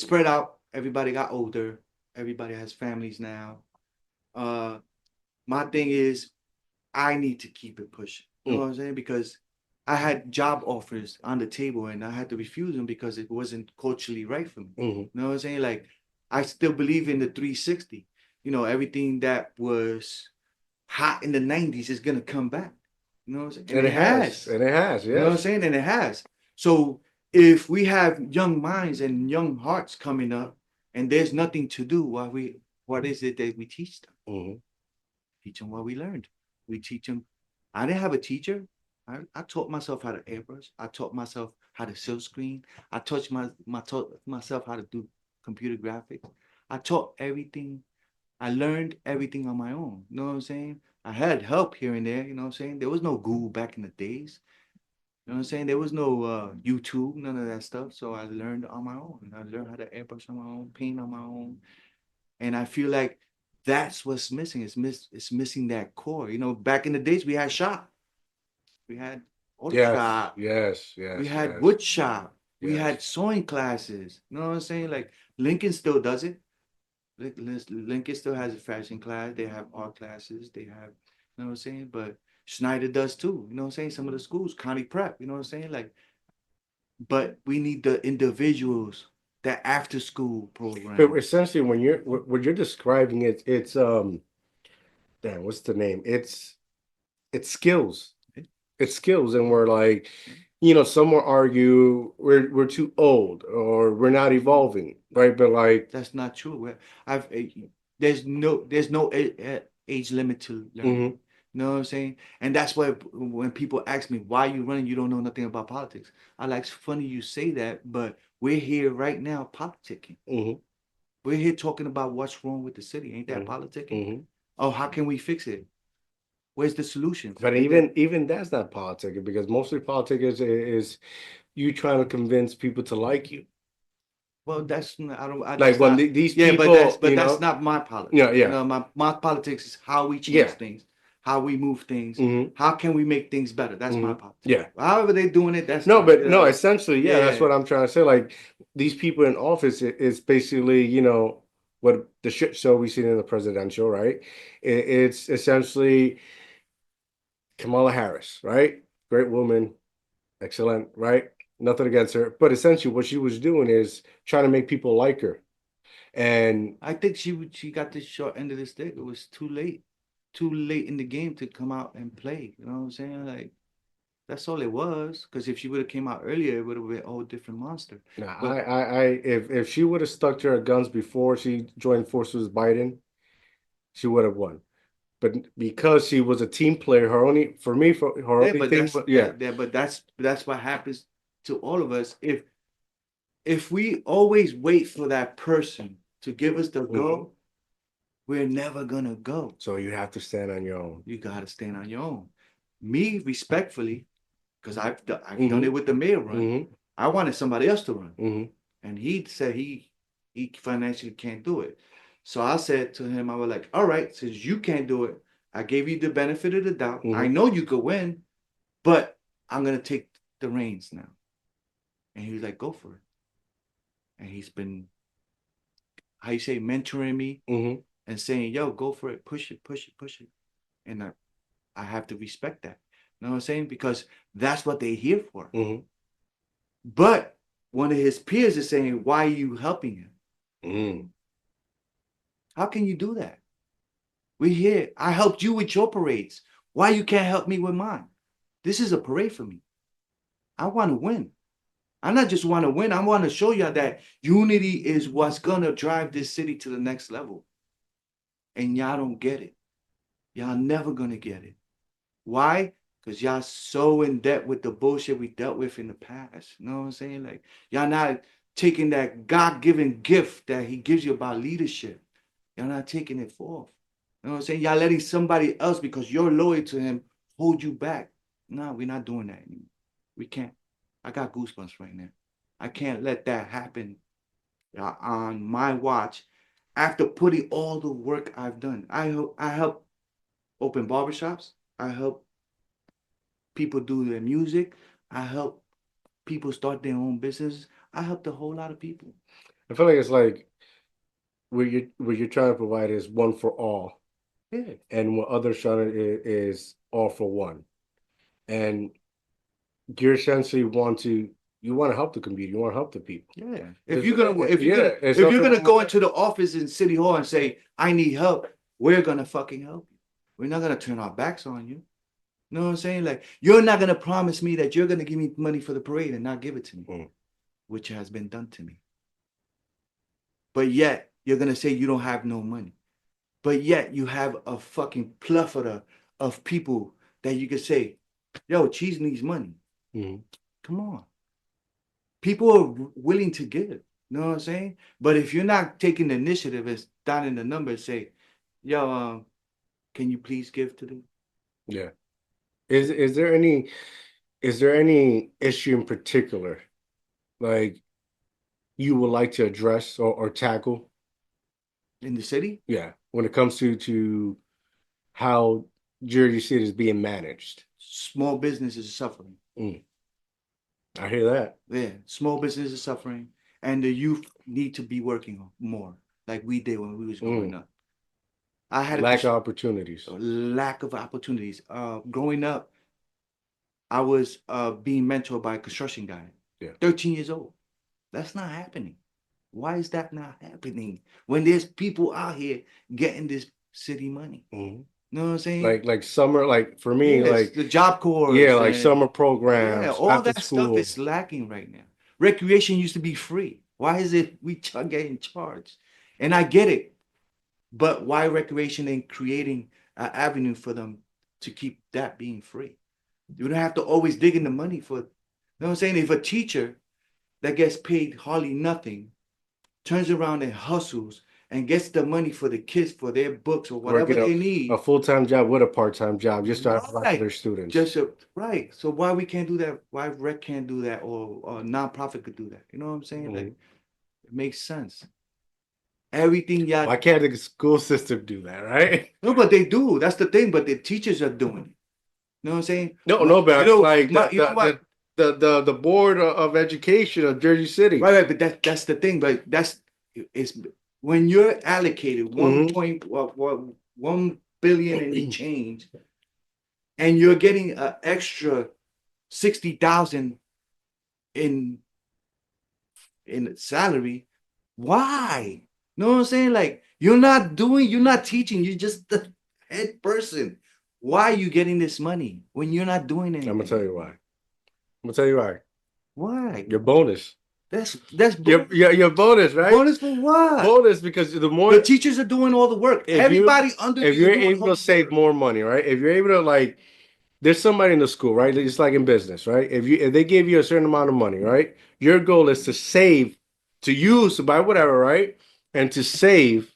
B: spread out. Everybody got older. Everybody has families now. Uh, my thing is I need to keep it pushing. You know what I'm saying? Because I had job offers on the table and I had to refuse them because it wasn't culturally right for me.
A: mm-hmm.
B: You know what I'm saying? Like I still believe in the 360. You know, everything that was hot in the 90s is gonna come back. You know what I'm saying?
A: And it has, and it has,
B: You know what I'm
A: yes.
B: saying? And it has. So if we have young minds and young hearts coming up and there's nothing to do, what is it that we teach them?
A: Mm-hmm.
B: Teach them what we learned. We teach them. I didn't have a teacher. I taught myself how to airbrush. I taught myself how to silk screen. I taught myself how to do computer graphics. I taught everything. I learned everything on my own. You know what I'm saying? I had help here and there. You know what I'm saying? There was no Google back in the days. You know what I'm saying? There was no YouTube, none of that stuff. So I learned on my own. I learned how to airbrush on my own, paint on my own. And I feel like that's what's missing. It's missing that core. You know, back in the days we had shop. We had auto
A: Yes,
B: shop.
A: yes,
B: We
A: yes,
B: had
A: yes,
B: wood shop. We
A: yes.
B: had sewing classes. You know what I'm saying? Like Lincoln still does it. Lincoln still has a fashion class. They have art classes. They have, you know what I'm saying? But Schneider does too. You know what I'm saying? Some of the schools, County Prep, you know what I'm saying? Like, but we need the individuals, that after school
A: But
B: programs.
A: essentially, when what you're describing, it's damn, what's the name? It's skills. It's skills, and we're like, some will argue we're too old or we're not evolving, right? But like,
B: That's not true. I've there's no age limit to learning.
A: mhm,
B: You know what I'm saying? And that's why when people ask me why you running, you don't know nothing about politics. I like, it's funny you say that, but we're here right now politicking.
A: mhm,
B: We're here talking about what's wrong with the city. Ain't that
A: mhm,
B: politicking?
A: mhm.
B: Oh, how can we fix it? Where's the solutions?
A: But
B: Ain't that?
A: even that's not politic because mostly politic is you trying to convince people to like you.
B: Well, that's not, I don't.
A: Like
B: That's
A: when
B: not.
A: these
B: Yeah,
A: people,
B: but that's not my politics.
A: yeah,
B: You
A: yeah,
B: know, my politics is how we change
A: yeah,
B: things, how we move things,
A: hmm
B: how can we make things better. That's my
A: hmm
B: politics.
A: yeah.
B: However they're doing it, that's
A: No,
B: fine.
A: but no, essentially, yeah, that's
B: Yeah,
A: what I'm trying to say. Like these people in office is basically, what the shit show we seen in the presidential, right? It's essentially Kamala Harris, right? Great woman, excellent, right? Nothing against her, but essentially what she was doing is trying to make people like her. And
B: I think she got the short end of the stick. It was too late in the game to come out and play. You know what I'm saying? Like that's all it was. Because if she would have came out earlier, it would have been a whole different monster.
A: nah,
B: But
A: if she would have stuck to her guns before she joined forces with Biden, she would have won. But because she was a team player, for her
B: yeah,
A: only
B: but
A: thing,
B: that's
A: yeah.
B: but that's what happens to all of us. If we always wait for that person to give us the
A: Mhm.
B: go, we're never gonna go.
A: So you have to stand on your own.
B: You gotta stand on your own. Me, respectfully, because I've done it
A: Hmm
B: with the mayor run.
A: hmm
B: I wanted somebody else to run,
A: hmm
B: and he said he financially can't do it. So I said to him, I was like, all right, since you can't do it, I gave you the benefit of the doubt. I
A: hmm
B: know you could win, but I'm gonna take the reins now. And he was like, go for it. And he's been, how you say, mentoring me
A: hmm
B: and saying, yo, go for it, push it, push it, push it. And I have to respect that. You know what I'm saying? Because that's what they're here for.
A: hmm
B: But one of his peers is saying, why are you helping him?
A: mm
B: How can you do that? We're here. I helped you with your parades. Why you can't help me with mine? This is a parade for me. I want to win. I not just want to win. I want to show you that unity is what's gonna drive this city to the next level. And y'all don't get it. Y'all never gonna get it. Why? Because y'all so in debt with the bullshit we dealt with in the past. You know what I'm saying? Like y'all not taking that God-given gift that he gives you about leadership. Y'all not taking it forth. You know what I'm saying? Y'all letting somebody else, because you're loyal to him, hold you back. No, we're not doing that anymore. We can't. I got goosebumps right now. I can't let that happen on my watch after putting all the work I've done. I help open barbershops. I help people do their music. I help people start their own business. I helped a whole lot of people.
A: I feel like it's like what you're trying to provide is one for all,
B: Yeah.
A: and what others trying to is all for one. And you're essentially you want to help the community, you want to help the people.
B: Yeah.
A: It's
B: If you're gonna go into the office in City Hall and say, I need help, we're gonna fucking help you. We're not gonna turn our backs on you. You know what I'm saying? Like, you're not gonna promise me that you're gonna give me money for the parade and not give it to me, which has been done to me. But yet you're gonna say you don't have no money. But yet you have a fucking plethora of people that you could say, yo, Cheese needs money. Come on. People are willing to give. You know what I'm saying? But if you're not taking the initiative and down in the numbers, say, yo, can you please give to them?
A: Yeah. Is there any issue in particular like you would like to address or tackle?
B: In the city?
A: Yeah, when it comes to how Jersey City is being managed.
B: Small businesses are suffering.
A: I hear that.
B: Yeah, small businesses are suffering, and the youth need to be working more, like we did when we was growing up. I had
A: lack of opportunities.
B: Lack of opportunities. Growing up, I was being mentored by a construction guy.
A: Yeah.
B: 13 years old. That's not happening. Why is that not happening when there's people out here getting this city money? You know what I'm saying?
A: Like summer, like for me,
B: yes,
A: like
B: the Job Corps.
A: Yeah, like summer programs.
B: Yeah, all
A: after
B: that
A: school.
B: stuff is lacking right now. Recreation used to be free. Why is it we getting charged? And I get it, but why recreation ain't creating an avenue for them to keep that being free? You don't have to always dig in the money for. You know what I'm saying? If a teacher that gets paid hardly nothing turns around and hustles and gets the money for the kids for their books or whatever they need.
A: A full-time job with a part-time job just to provide for their students.
B: Right. So why we can't do that? Why rec can't do that or nonprofit could do that? You know what I'm saying? Like, it makes sense. Everything y'all.
A: Why can't the school system do that, right?
B: No, but they do. That's the thing. But the teachers are doing it. You know what I'm saying?
A: No, but like the board of education of Jersey City.
B: Right. But that's the thing. But it's when you're allocated 1 billion and change, and you're getting an extra 60,000 in salary. Why? You know what I'm saying? Like, you're not teaching. You're just the head person. Why are you getting this money when you're not doing anything?
A: I'm gonna tell you why.
B: Why?
A: Your bonus.
B: That's
A: your bonus, right?
B: Bonus for what?
A: Bonus because the more
B: the teachers are doing all the work. If
A: you're able to save more money, right? If you're able to, like, there's somebody in the school, right? It's like in business, right? If they give you a certain amount of money, right? Your goal is to save, to use, to buy whatever, right? And to save,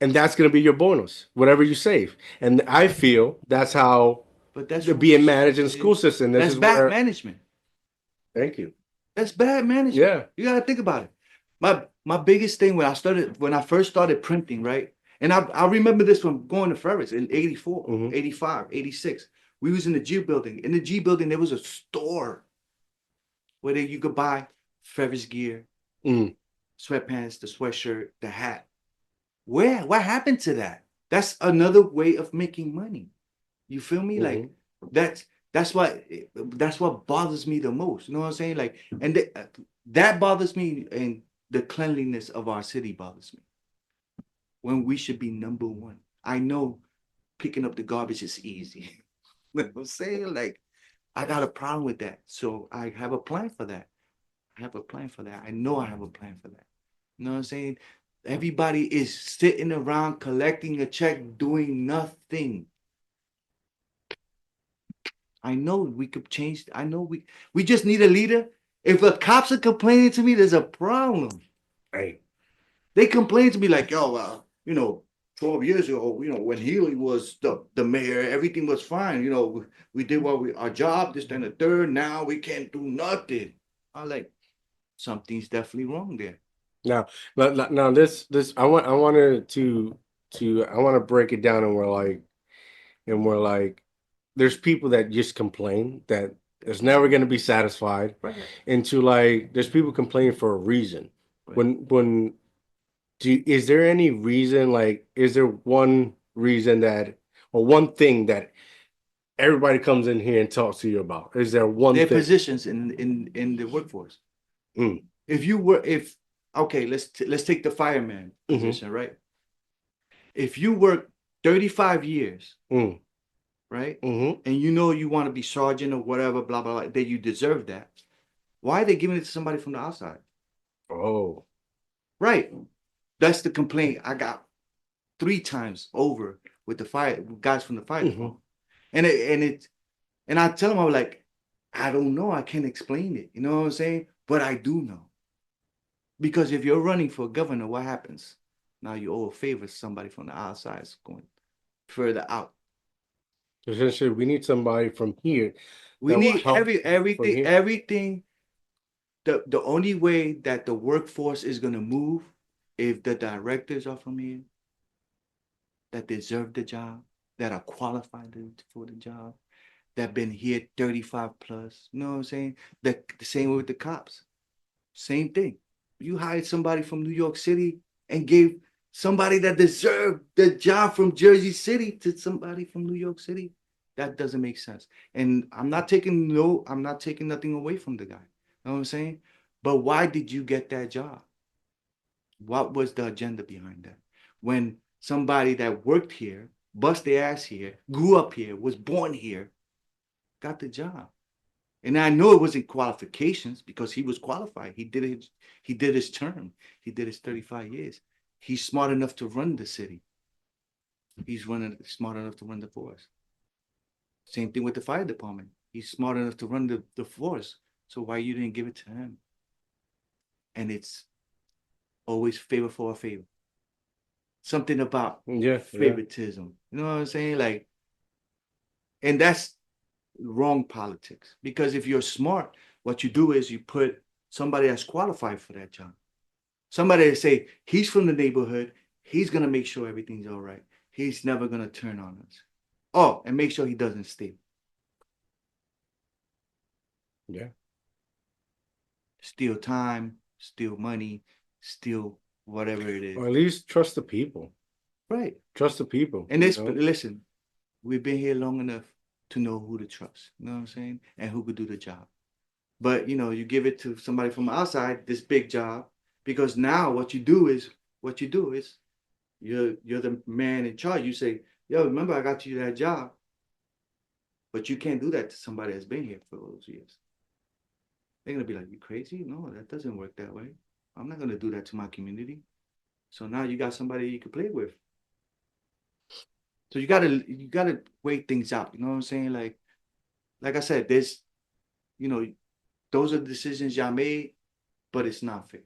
A: and that's gonna be your bonus, whatever you save. And I feel that's how they're being managed in the school system.
B: That's bad management.
A: Thank you.
B: That's bad management.
A: Yeah.
B: You gotta think about it. My biggest thing when I first started printing, right? And I remember this from going to Ferris in 84, 85, 86. We was in the G building. In the G building, there was a store where you could buy Ferris gear, sweatpants, the sweatshirt, the hat. What happened to that? That's another way of making money. You feel me? Like, that's what bothers me the most. You know what I'm saying? Like, and that bothers me, and the cleanliness of our city bothers me. When we should be number one. I know picking up the garbage is easy. You know what I'm saying? Like, I got a problem with that. So I have a plan for that. I know I have a plan for that. You know what I'm saying? Everybody is sitting around collecting a check, doing nothing. I know we could change. I know we just need a leader. If the cops are complaining to me, there's a problem.
A: Right.
B: They complain to me like, yo, 12 years ago, when Healy was the mayor, everything was fine. We did our job, this, and the third. Now we can't do nothing. I like something's definitely wrong there.
A: Now, now this I wanted to I want to break it down, and we're like there's people that just complain that is never going to be satisfied,
B: Right.
A: into like there's people complaining for a reason.
B: Right.
A: When is there any reason, like is there one reason that, or one thing that everybody comes in here and talks to you about? Is there one
B: Their
A: thing?
B: positions in the workforce.
A: Mm.
B: If okay, let's take the fireman position, right? If you work 35 years,
A: Mm.
B: right?
A: Mm-hmm.
B: And you want to be sergeant or whatever, blah, blah, blah, that you deserve that. Why are they giving it to somebody from the outside?
A: Oh.
B: Right. That's the complaint I got 3 times over with the fire guys from the fire department. And I tell them, I was like, I don't know. I can't explain it. You know what I'm saying? But I do know. Because if you're running for governor, what happens? Now you owe a favor to somebody from the outside going further out.
A: Essentially, we need somebody from here
B: We
A: that will
B: need
A: help from here.
B: everything. The only way that the workforce is gonna move if the directors are from here that deserve the job, that are qualified for the job, that been here 35 plus. You know what I'm saying? The same with the cops. Same thing. You hired somebody from New York City and gave somebody that deserved the job from Jersey City to somebody from New York City. That doesn't make sense. And I'm not taking nothing away from the guy. You know what I'm saying? But why did you get that job? What was the agenda behind that? When somebody that worked here, bust their ass here, grew up here, was born here, got the job. And I know it wasn't qualifications because he was qualified. He did his term. He did his 35 years. He's smart enough to run the city. He's smart enough to run the force. Same thing with the fire department. He's smart enough to run the force. So why you didn't give it to him? And it's always favor for a favor. Something about
A: Yeah,
B: favoritism. You know what I'm saying? Like, and that's wrong politics. Because if you're smart, what you do is you put somebody that's qualified for that job. Somebody that say he's from the neighborhood, he's gonna make sure everything's all right. He's never gonna turn on us. Oh, and make sure he doesn't steal.
A: yeah.
B: Steal time, steal money, steal whatever it is.
A: Or at least trust the people.
B: Right.
A: Trust the people.
B: And this, listen, we've been here long enough to know who to trust. You know what I'm saying? And who could do the job. But you give it to somebody from outside, this big job, because now what you do is you're the man in charge. You say, yo, remember I got you that job. But you can't do that to somebody that's been here for those years. They're gonna be like, you crazy? No, that doesn't work that way. I'm not gonna do that to my community. So now you got somebody you can play with. So you gotta weigh things out. You know what I'm saying? Like I said, you know, those are the decisions y'all made, but it's not fair.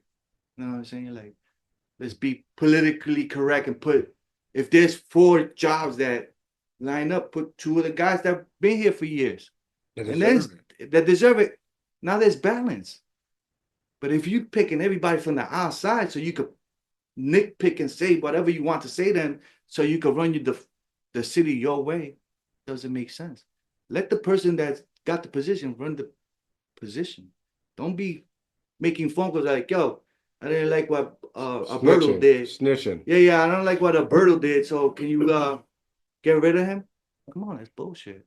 B: You know what I'm saying? Like, let's be politically correct and if there's 4 jobs that line up, put 2 of the guys that have been here for years. And then that deserve it. Now there's balance. But if you picking everybody from the outside so you could nitpick and say whatever you want to say then so you could run the city your way, doesn't make sense. Let the person that's got the position run the position. Don't be making phone calls like, yo, I didn't like what Alberto did.
A: Snitching.
B: Yeah, I don't like what Alberto did. So can you get rid of him? Come on, that's bullshit.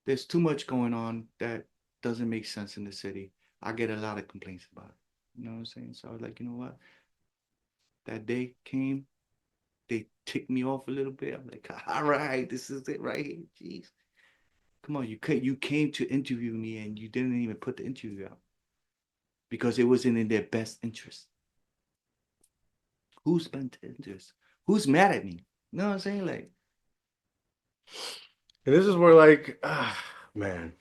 B: There's too much going on that doesn't make sense in the city. I get a lot of complaints about it. You know what I'm saying? So I was like, you know what? That day came, they ticked me off a little bit. I'm like, all right, this is it right here. Jeez. Come on, you came to interview me and you didn't even put the interview out because it wasn't in their best interest. Who's best interest? Who's mad at me? You know what I'm saying? Like,
A: And this is where, like, man,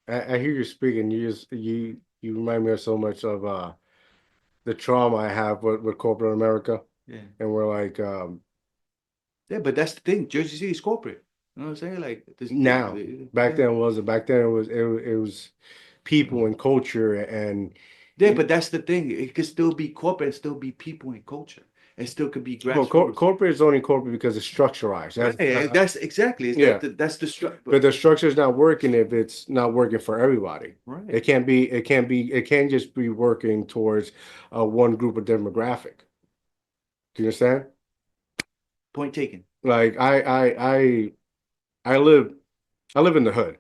A: I hear you speaking. You remind me of so much of the trauma I have with corporate America.
B: Yeah.
A: and we're like,
B: Yeah, but that's the thing. Jersey City is corporate. You know what I'm saying? Like this.
A: now. Back
B: Yeah.
A: then wasn't. Back then it was people and culture and
B: Yeah, but that's the thing. It could still be corporate and still be people and culture. It still could be
A: well,
B: grassroots.
A: corporate is only corporate because it's structurized.
B: Right.
A: That's
B: That's exactly. Is
A: yeah.
B: that's the structure.
A: But the structure is not working if it's not working for everybody.
B: Right.
A: It can't just be working towards one group of demographic. Do you understand?
B: Point taken.
A: Like I live I live in the hood.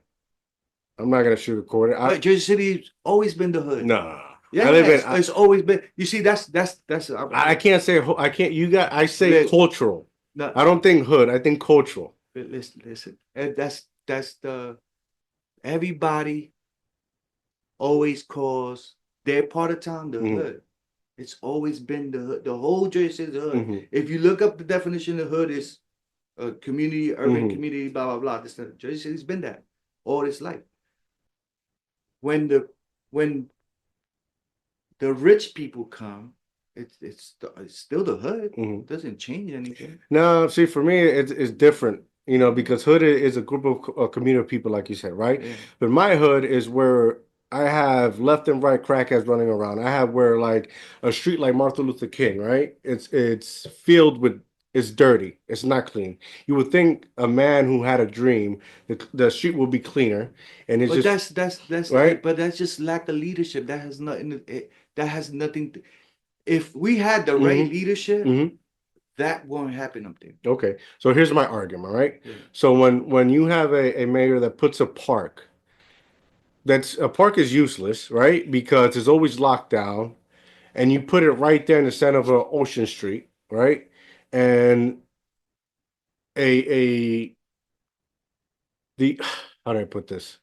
A: I'm not gonna sugarcoat it.
B: But Jersey City's always been the hood.
A: No. I live in
B: Yes, it's always been. You see, that's.
A: I can't say I can't I say
B: Li-
A: cultural.
B: No,
A: I don't think hood, I think cultural.
B: listen. And that's the everybody always calls their part of town the
A: Mhm.
B: hood. It's always been the hood. The whole Jersey City is the hood.
A: Mhm.
B: If you look up the definition of hood, is a community, urban
A: Mhm.
B: community, blah blah blah. Jersey City's been that all its life. When the rich people come, it's still the hood.
A: Mhm.
B: It doesn't change anything.
A: No, see, for me, it's different, because hood is a group of a community of people, like you said, right?
B: Yeah.
A: But my hood is where I have left and right crackheads running around. I have where like a street like Martin Luther King, right? It's filled with it's dirty. It's not clean. You would think a man who had a dream, the street will be cleaner, and it's
B: But
A: just
B: that's
A: right.
B: but that's just lack of leadership. That has nothing. That has nothing. If we had the right
A: Hmm.
B: leadership,
A: Hmm.
B: that won't happen up there.
A: Okay, so here's my argument, right?
B: Yeah.
A: So when you have a mayor that puts a park that's a park is useless, right? Because it's always locked down, and you put it right there in the center of Ocean Street, right? And a the how do I put this?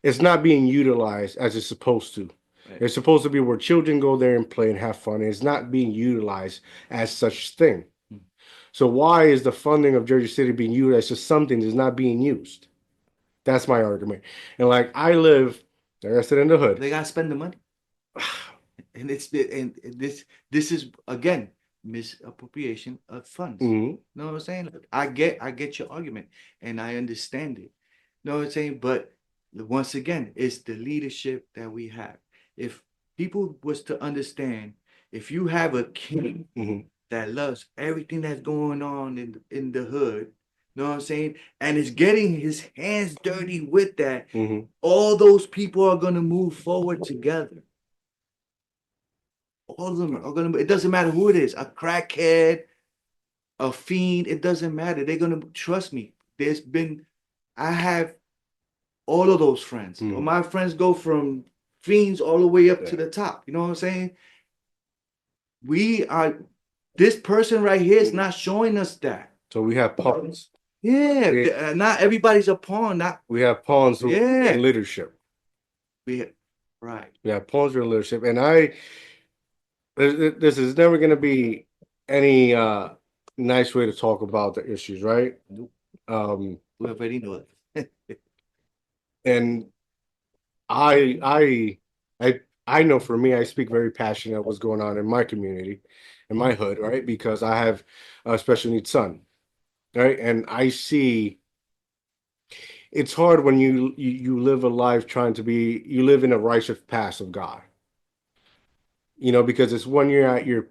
A: It's not being utilized as it's supposed to.
B: Right.
A: It's supposed to be where children go there and play and have fun. It's not being utilized as such thing.
B: Mm.
A: So why is the funding of Jersey City being utilized as something that's not being used? That's my argument. And like I live, like I said, in the hood.
B: They gotta spend the money, and this is again misappropriation of funds.
A: Mhm.
B: Know what I'm saying? I get your argument, and I understand it. Know what I'm saying? But once again, it's the leadership that we have. If people was to understand, if you have a king
A: Mhm.
B: that loves everything that's going on in the hood, know what I'm saying? And is getting his hands dirty with that,
A: Mhm.
B: all those people are gonna move forward together. All of them are gonna, it doesn't matter who it is, a crackhead, a fiend, it doesn't matter. They're gonna trust me. I have all of those friends.
A: Mhm.
B: My friends go from fiends all the way up to
A: Yeah.
B: the top. You know what I'm saying? We are, this person right here is not showing us that.
A: So we have pawns.
B: Yeah,
A: We,
B: not everybody's a pawn. Not
A: we have pawns who
B: yeah.
A: in leadership.
B: We right.
A: We have pawns who are in leadership, and this is never going to be any nice way to talk about the issues, right?
B: Nope.
A: Um,
B: We already know it.
A: and I I know for me, I speak very passionate of what's going on in my community, in my hood, right? Because I have a special needs son, right? And I see it's hard when you live a life trying to be you live in a righteous path of God, because it's when you're at your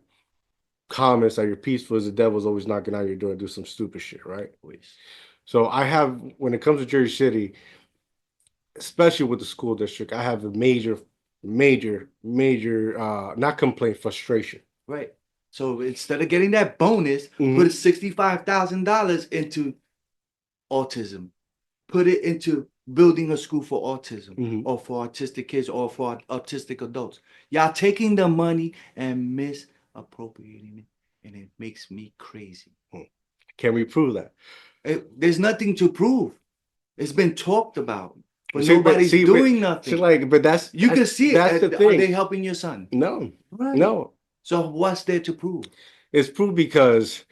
A: calmest, at your peaceful, as the devil's always knocking on your door and do some stupid shit, right?
B: Always.
A: So I have when it comes to Jersey City, especially with the school district, I have a major not complaint, frustration.
B: Right. So instead of getting that bonus,
A: Mhm.
B: put $65,000 into autism. Put it into building a school for autism
A: Mhm.
B: or for autistic kids or for autistic adults. Y'all taking the money and misappropriating it, and it makes me crazy.
A: Can we prove that?
B: There's nothing to prove. It's been talked about, but
A: See,
B: nobody's doing nothing.
A: but
B: You can see
A: that's
B: it.
A: the
B: Are they
A: thing.
B: helping your son?
A: No,
B: Right.
A: no,
B: So what's there to prove?
A: it's proved because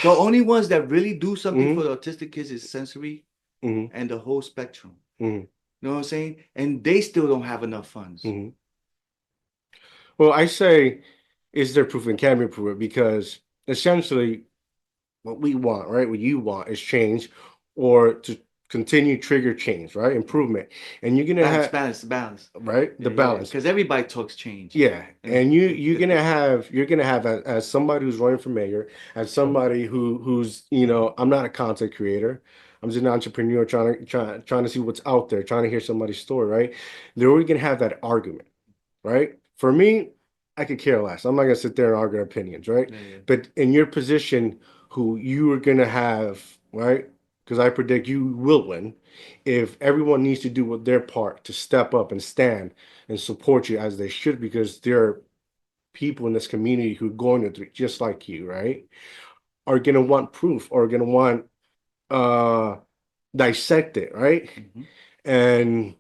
B: The only ones that really do something for
A: Mhm.
B: the autistic kids is sensory
A: Mhm.
B: and the whole spectrum.
A: Mhm.
B: You know what I'm saying? And they still don't have enough funds.
A: Mhm. Well, I say is there proof and can we prove it? Because essentially what we want, right? What you want is change or to continue trigger change, right? Improvement. And you're gonna
B: Balance,
A: have
B: balance, balance.
A: right the
B: Yeah,
A: balance.
B: because everybody talks change.
A: Yeah, and you're gonna have as somebody who's running for mayor, as somebody who's I'm not a content creator, I'm just an entrepreneur trying to see what's out there, trying to hear somebody's story, right? They're always gonna have that argument, right? For me, I could care less. I'm not gonna sit there and argue opinions, right?
B: Yeah, yeah.
A: But in your position, who you are gonna have, right? Because I predict you will win if everyone needs to do what their part to step up and stand and support you as they should, because there are people in this community who are going through it just like you, right? Are gonna want proof or gonna want uh dissect it, right?
B: Mhm.
A: And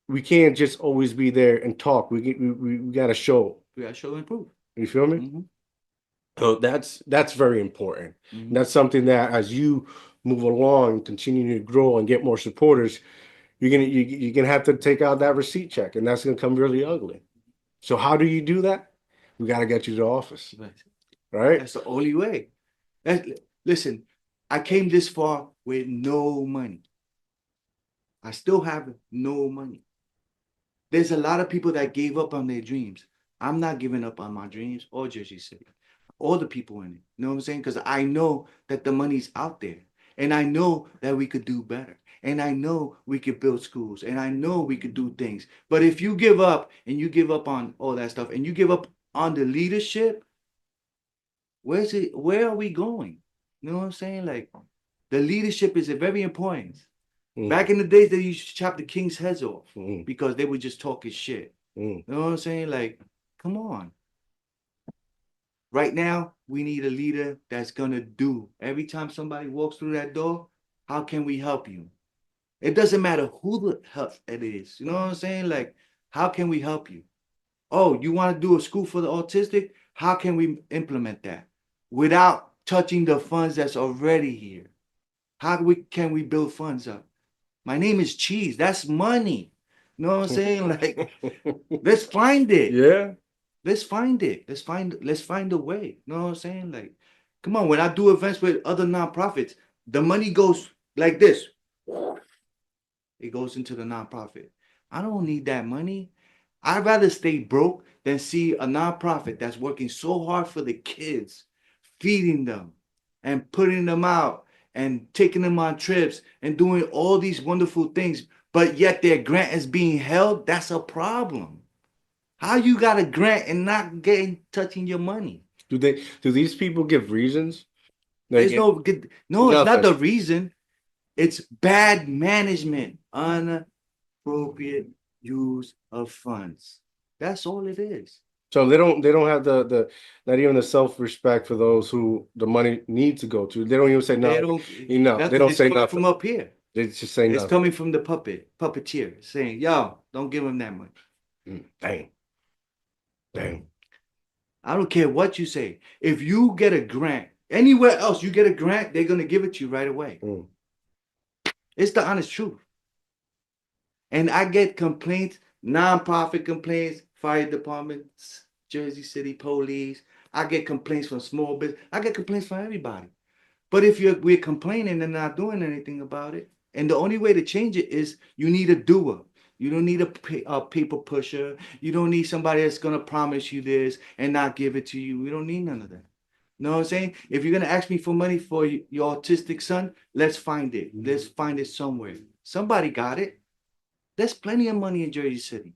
A: we can't just always be there and talk. We gotta show.
B: We gotta show and prove.
A: You feel me?
B: Hmm.
A: So that's very important. And
B: Hmm.
A: that's something that as you move along, continue to grow and get more supporters, you're gonna have to take out that receipt check, and that's gonna come really ugly. So how do you do that? We gotta get you to the office, right?
B: That's the only way. Listen, I came this far with no money. I still have no money. There's a lot of people that gave up on their dreams. I'm not giving up on my dreams or Jersey City, all the people in it. You know what I'm saying? Because I know that the money's out there. And I know that we could do better. And I know we could build schools. And I know we could do things. But if you give up and you give up on all that stuff and you give up on the leadership, where are we going? You know what I'm saying? Like the leadership is very important.
A: Mm,
B: Back in the days, they used to chop the king's heads off
A: mm,
B: because they were just talking shit.
A: mm.
B: You know what I'm saying? Like, come on. Right now, we need a leader that's gonna do. Every time somebody walks through that door, how can we help you? It doesn't matter who the help it is. You know what I'm saying? Like, how can we help you? Oh, you want to do a school for the autistic? How can we implement that without touching the funds that's already here? How can we build funds up? My name is Cheese. That's money. You know what I'm saying? Like, let's find it.
A: Yeah.
B: Let's find it. Let's find a way. You know what I'm saying? Like, come on. When I do events with other nonprofits, the money goes like this. It goes into the nonprofit. I don't need that money. I'd rather stay broke than see a nonprofit that's working so hard for the kids, feeding them and putting them out and taking them on trips and doing all these wonderful things, but yet their grant is being held. That's a problem. How you got a grant and not getting touching your money?
A: Do these people give reasons? Like
B: There's no, it's not
A: nothing.
B: the reason. It's bad management, inappropriate use of funds. That's all it is.
A: So they don't have the not even the self-respect for those who the money needs to go to. They don't even say
B: They
A: no.
B: don't.
A: They don't
B: It's
A: say
B: coming from
A: nothing.
B: up here.
A: They just say
B: It's
A: nothing.
B: coming from the puppeteer, saying, "Yo, don't give him that money."
A: Dang. Dang.
B: I don't care what you say. If you get a grant anywhere else, you get a grant, they're gonna give it to you right away.
A: Mm.
B: It's the honest truth. And I get complaints, nonprofit complaints, fire departments, Jersey City police. I get complaints from small business. I get complaints from everybody. But if we're complaining and not doing anything about it, and the only way to change it is you need a doer. You don't need a paper pusher. You don't need somebody that's gonna promise you this and not give it to you. We don't need none of that. You know what I'm saying? If you're gonna ask me for money for your autistic son, let's find it. Let's find it somewhere. Somebody got it. There's plenty of money in Jersey City.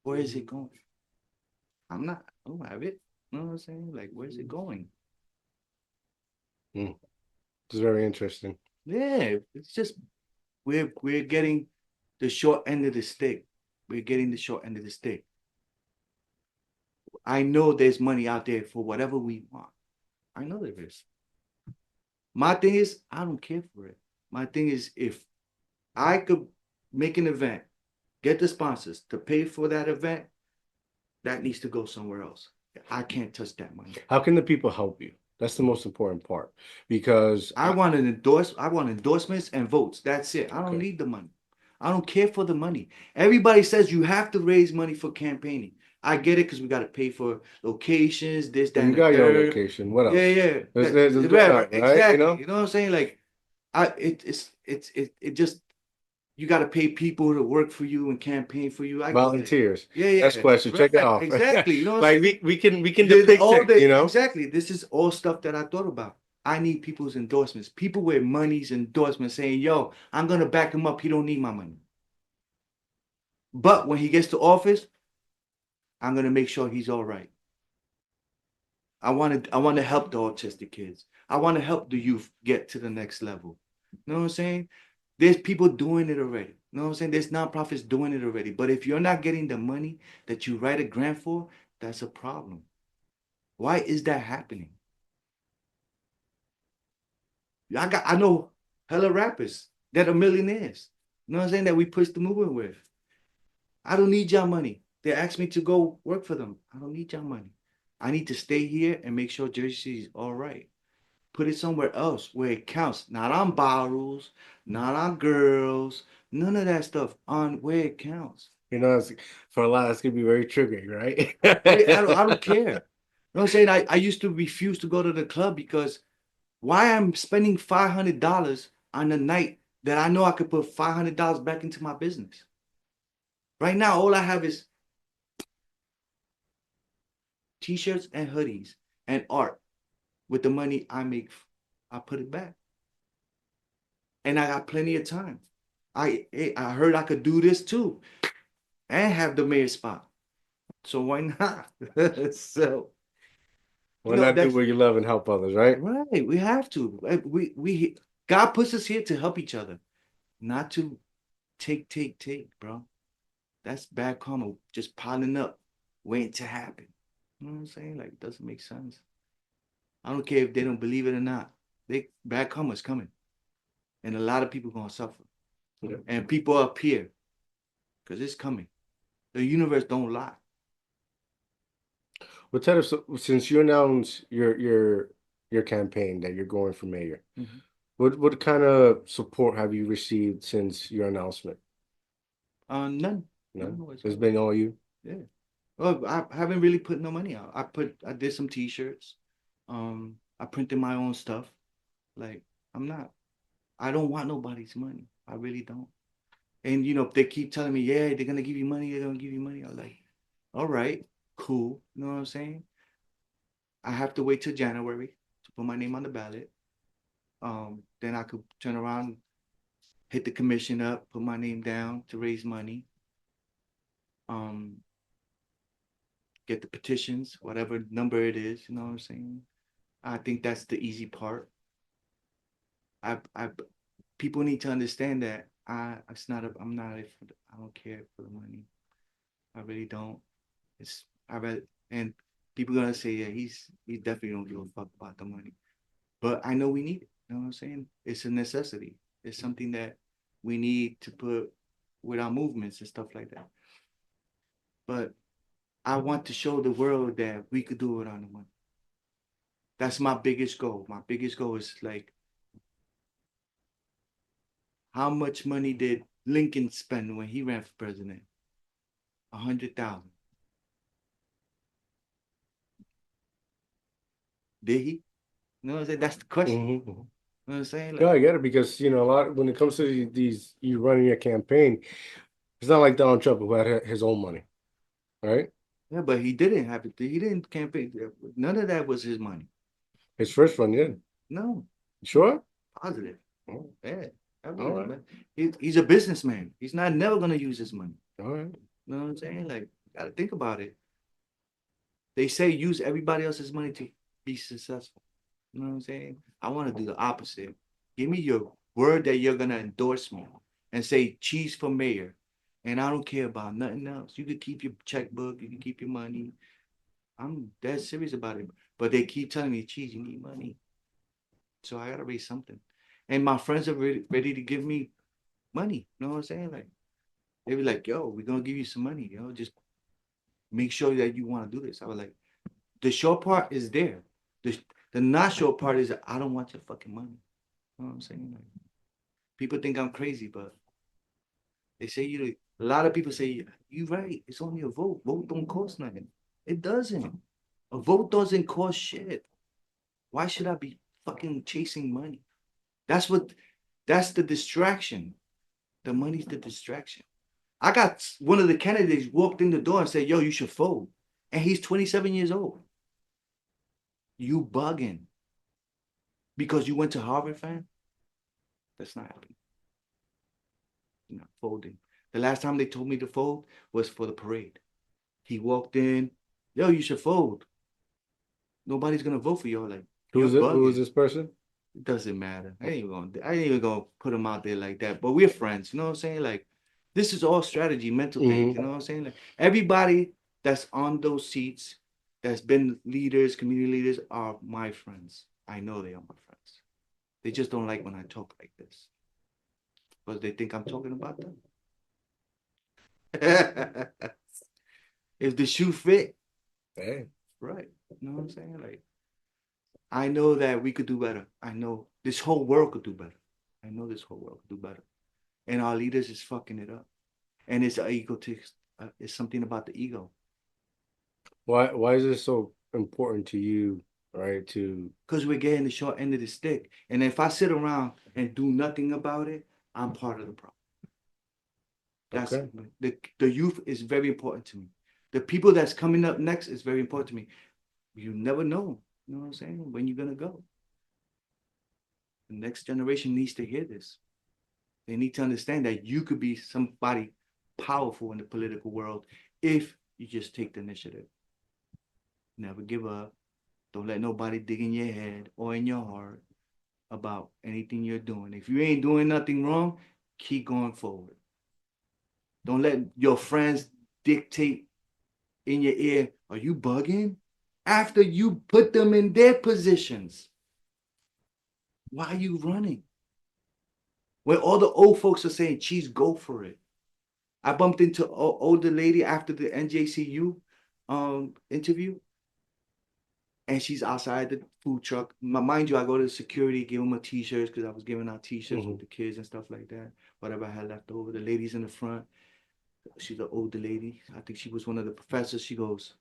B: Where is it going? I don't have it. You know what I'm saying? Like, where's it going?
A: Mm. It's very interesting.
B: Yeah, it's just we're getting the short end of the stick. We're getting the short end of the stick. I know there's money out there for whatever we want. I know there is. My thing is, I don't care for it. My thing is, if I could make an event, get the sponsors to pay for that event, that needs to go somewhere else. I can't touch that money.
A: How can the people help you? That's the most important part because
B: I want endorsements and votes. That's it. I don't need the money. I don't care for the money. Everybody says you have to raise money for campaigning. I get it because we got to pay for locations, this, that,
A: You
B: and the
A: got your own
B: third.
A: location. What
B: Yeah,
A: else?
B: yeah.
A: Let's go
B: Right,
A: down,
B: right,
A: right? You
B: exactly.
A: know,
B: You know what I'm saying? Like, it just you got to pay people to work for you and campaign for you. I get it.
A: volunteers.
B: Yeah,
A: Next
B: yeah.
A: question. Check it
B: Right,
A: off.
B: exactly. You know what I'm
A: Like
B: saying?
A: we can
B: There's
A: depict
B: all
A: it. You
B: the
A: know.
B: exactly. This is all stuff that I thought about. I need people's endorsements. People with money's endorsements saying, "Yo, I'm gonna back him up. He don't need my money." But when he gets to office, I'm gonna make sure he's all right. I want to help the autistic kids. I want to help the youth get to the next level. You know what I'm saying? There's people doing it already. You know what I'm saying? There's nonprofits doing it already. But if you're not getting the money that you write a grant for, that's a problem. Why is that happening? I know hella rappers that are millionaires. You know what I'm saying? That we push the movement with. I don't need your money. They asked me to go work for them. I don't need your money. I need to stay here and make sure Jersey City is all right. Put it somewhere else where it counts. Not on bottles, not on girls, none of that stuff. On where it counts.
A: You know, for a lot, it's gonna be very triggering, right?
B: I don't care. You know what I'm saying? I used to refuse to go to the club because why I'm spending $500 on a night that I know I could put $500 back into my business. Right now, all I have is t-shirts and hoodies and art. With the money I make, I put it back. And I got plenty of time. I heard I could do this too and have the mayor spot. So why not? So
A: Why not do
B: that's
A: what you love and help others, right?
B: right. We have to. We God puts us here to help each other, not to take, bro. That's bad karma just piling up, waiting to happen. You know what I'm saying? Like, it doesn't make sense. I don't care if they don't believe it or not. Bad karma is coming, and a lot of people gonna suffer.
A: Yeah.
B: And people up here, because it's coming. The universe don't lie.
A: Well, Ted, since you announced your campaign that you're going for mayor,
B: Mhm.
A: what kind of support have you received since your announcement?
B: None. None
A: No, it's
B: whatsoever.
A: been all you.
B: Yeah. Well, I haven't really put no money out. I did some t-shirts. I printed my own stuff. Like, I don't want nobody's money. I really don't. And if they keep telling me, yeah, they're gonna give you money, they're gonna give you money. I'm like, all right, cool. You know what I'm saying? I have to wait till January to put my name on the ballot. Then I could turn around, hit the commission up, put my name down to raise money. Um, get the petitions, whatever number it is. You know what I'm saying? I think that's the easy part. I people need to understand that I'm not I don't care for the money. I really don't. I rather and people gonna say, yeah, he definitely don't give a fuck about the money. But I know we need it. You know what I'm saying? It's a necessity. It's something that we need to put with our movements and stuff like that. But I want to show the world that we could do it on the money. That's my biggest goal. My biggest goal is like, how much money did Lincoln spend when he ran for president? 100,000. Did he? You know what I'm saying? That's the question.
A: Mm-hmm.
B: You know what I'm saying?
A: No,
B: Like,
A: I get it because a lot when it comes to these you running your campaign, it's not like Donald Trump who had his own money, right?
B: yeah, but he didn't have it. He didn't campaign. None of that was his money.
A: His first one, yeah.
B: No,
A: Sure?
B: positive.
A: Oh,
B: Yeah, that
A: all
B: was
A: right.
B: man. He's a businessman. He's not never gonna use his money.
A: All right.
B: You know what I'm saying? Like, gotta think about it. They say use everybody else's money to be successful. You know what I'm saying? I want to do the opposite. Give me your word that you're gonna endorse me and say cheese for mayor. And I don't care about nothing else. You can keep your checkbook, you can keep your money. I'm dead serious about it. But they keep telling me, cheese, you need money. So I gotta raise something. And my friends are ready to give me money. You know what I'm saying? Like, they be like, yo, we're gonna give you some money, just make sure that you want to do this. I was like, the short part is there. The the not short part is that I don't want your fucking money. You know what I'm saying? Like, people think I'm crazy, but they say A lot of people say, you're right, it's only a vote. Vote don't cost nothing. It doesn't. A vote doesn't cost shit. Why should I be fucking chasing money? That's the distraction. The money's the distraction. I got one of the candidates walked in the door and said, yo, you should fold. And he's 27 years old. You bugging. Because you went to Harvard, fam? That's not happening. You're not folding. The last time they told me to fold was for the parade. He walked in, yo, you should fold. Nobody's gonna vote for you. Like, you're
A: Who's it? Who is
B: bugging.
A: this person?
B: It doesn't matter. I ain't even gonna put him out there like that. But we're friends, you know what I'm saying? Like, this is all strategy, mental things, you know what I'm saying? Like, everybody that's on those seats, that's been leaders, community leaders, are my friends. I know they are my friends. They just don't like when I talk like this. Because they think I'm talking about them. If the shoe fit,
A: Hey.
B: right. You know what I'm saying? Like, I know that we could do better. I know this whole world could do better. I know this whole world could do better. And our leaders is fucking it up. And it's an egotist. It's something about the ego.
A: Why is this so important to you, right? To
B: Because we're getting the short end of the stick. And if I sit around and do nothing about it, I'm part of the problem. That's
A: okay.
B: the youth is very important to me. The people that's coming up next is very important to me. You never know, you know what I'm saying, when you're gonna go. The next generation needs to hear this. They need to understand that you could be somebody powerful in the political world if you just take the initiative. Never give up. Don't let nobody dig in your head or in your heart about anything you're doing. If you ain't doing nothing wrong, keep going forward. Don't let your friends dictate in your ear, are you bugging? After you put them in their positions, why are you running? When all the old folks are saying, geez, go for it. I bumped into an older lady after the NJCU interview, and she's outside the food truck. Mind you, I go to the security, give them a t-shirts because I was giving out t-shirts with the kids and stuff like that. Whatever I had left over. The ladies in the front, she's an older lady. I think she was one of the professors. She goes,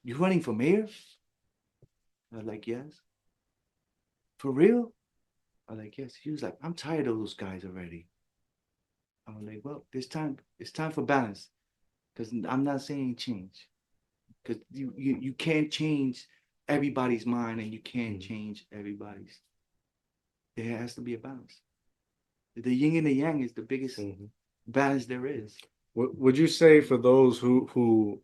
B: you running for mayor? I was like, yes. For real? I was like, yes. He was like, I'm tired of those guys already. I was like, well, it's time for balance. Because I'm not saying change. Because you can't change everybody's mind and you can't change everybody's. There has to be a balance. The yin and the yang is the biggest balance there is.
A: Would you say for those who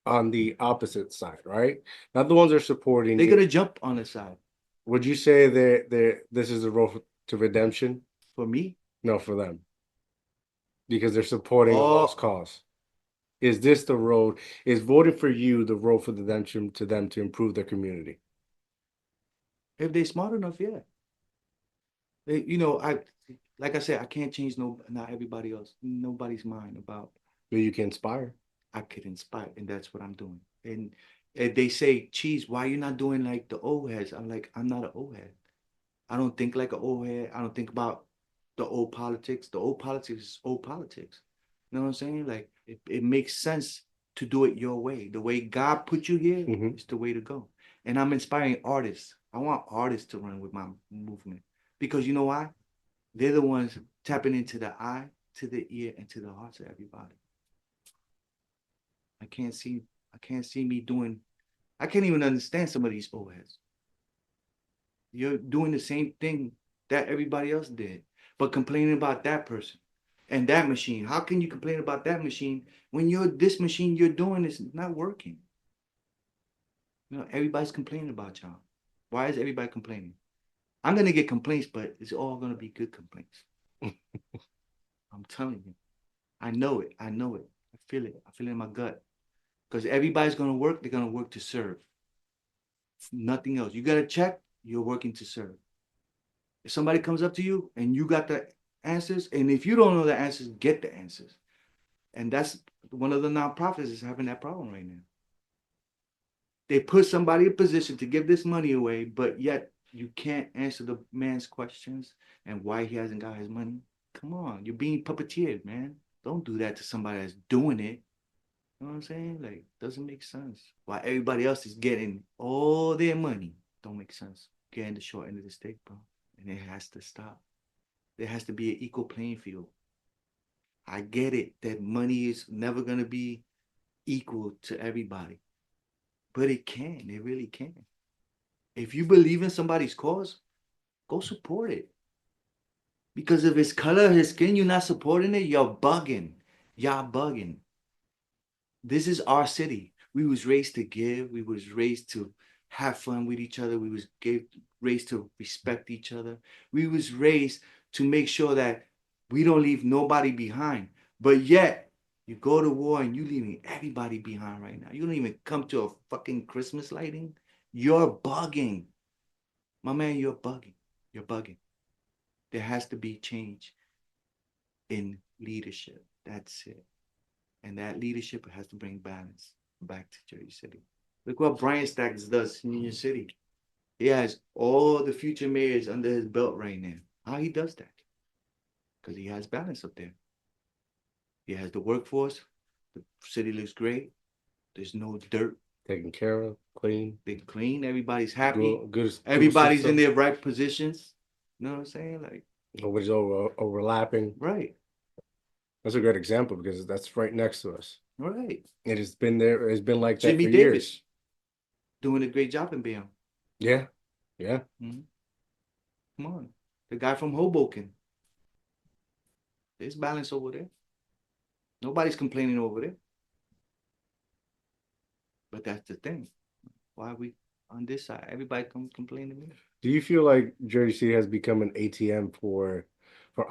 A: on the opposite side, right? Not the ones that are supporting
B: They're
A: it,
B: gonna jump on the side.
A: would you say that this is a road to redemption?
B: For me,
A: No, for them. Because they're supporting a lost
B: oh,
A: cause. Is this the road? Is voting for you the road for redemption to them to improve their community?
B: if they're smart enough, yeah. I like I said, I can't change not everybody else, nobody's mind about.
A: But you can inspire.
B: I could inspire, and that's what I'm doing. And they say, "Cheese, why you not doing like the old heads?" I'm like, I'm not an old head. I don't think like an old head. I don't think about the old politics. The old politics is old politics. You know what I'm saying? Like it makes sense to do it your way. The way God put you here is the way to go. And I'm inspiring artists. I want artists to run with my movement because you know why? They're the ones tapping into the eye, to the ear, and to the hearts of everybody. I can't see me doing. I can't even understand some of these old heads. You're doing the same thing that everybody else did, but complaining about that person and that machine. How can you complain about that machine when this machine you're doing is not working? Everybody's complaining about y'all. Why is everybody complaining? I'm gonna get complaints, but it's all gonna be good complaints. I'm telling you. I know it. I know it. I feel it. I feel it in my gut. Because everybody's gonna work, they're gonna work to serve. Nothing else. You got a check, you're working to serve. If somebody comes up to you and you got the answers, and if you don't know the answers, get the answers. And that's one of the nonprofits is having that problem right now. They put somebody in position to give this money away, but yet you can't answer the man's questions and why he hasn't got his money. Come on, you're being puppeteered, man. Don't do that to somebody that's doing it. You know what I'm saying? Like, doesn't make sense. While everybody else is getting all their money, don't make sense. Getting the short end of the stick, bro. And it has to stop. There has to be an equal playing field. I get it that money is never gonna be equal to everybody, but it can. It really can. If you believe in somebody's cause, go support it. Because if it's color, his skin, you're not supporting it, you're bugging. Y'all bugging. This is our city. We was raised to give. We was raised to have fun with each other. We was raised to respect each other. We was raised to make sure that we don't leave nobody behind. But yet, you go to war and you leaving everybody behind right now. You don't even come to a fucking Christmas lighting. You're bugging. My man, you're bugging. You're bugging. There has to be change in leadership. That's it. And that leadership has to bring balance back to Jersey City. Look what Brian Stacks does in Union City. He has all the future mayors under his belt right now. How he does that? Because he has balance up there. He has the workforce. The city looks great. There's no dirt.
A: Taken care of, clean.
B: They clean. Everybody's happy.
A: Good.
B: Everybody's in their right positions. You know what I'm saying? Like,
A: nobody's overlapping.
B: right.
A: That's a great example because that's right next to us.
B: Right.
A: It has been there. It's been like that
B: Jimmy
A: for
B: Davis
A: years.
B: doing a great job in Bayonne.
A: Yeah. Yeah.
B: Mm-hmm. Come on. The guy from Hoboken. There's balance over there. Nobody's complaining over there. But that's the thing. Why are we on this side? Everybody come complain to me.
A: Do you feel like Jersey City has become an ATM for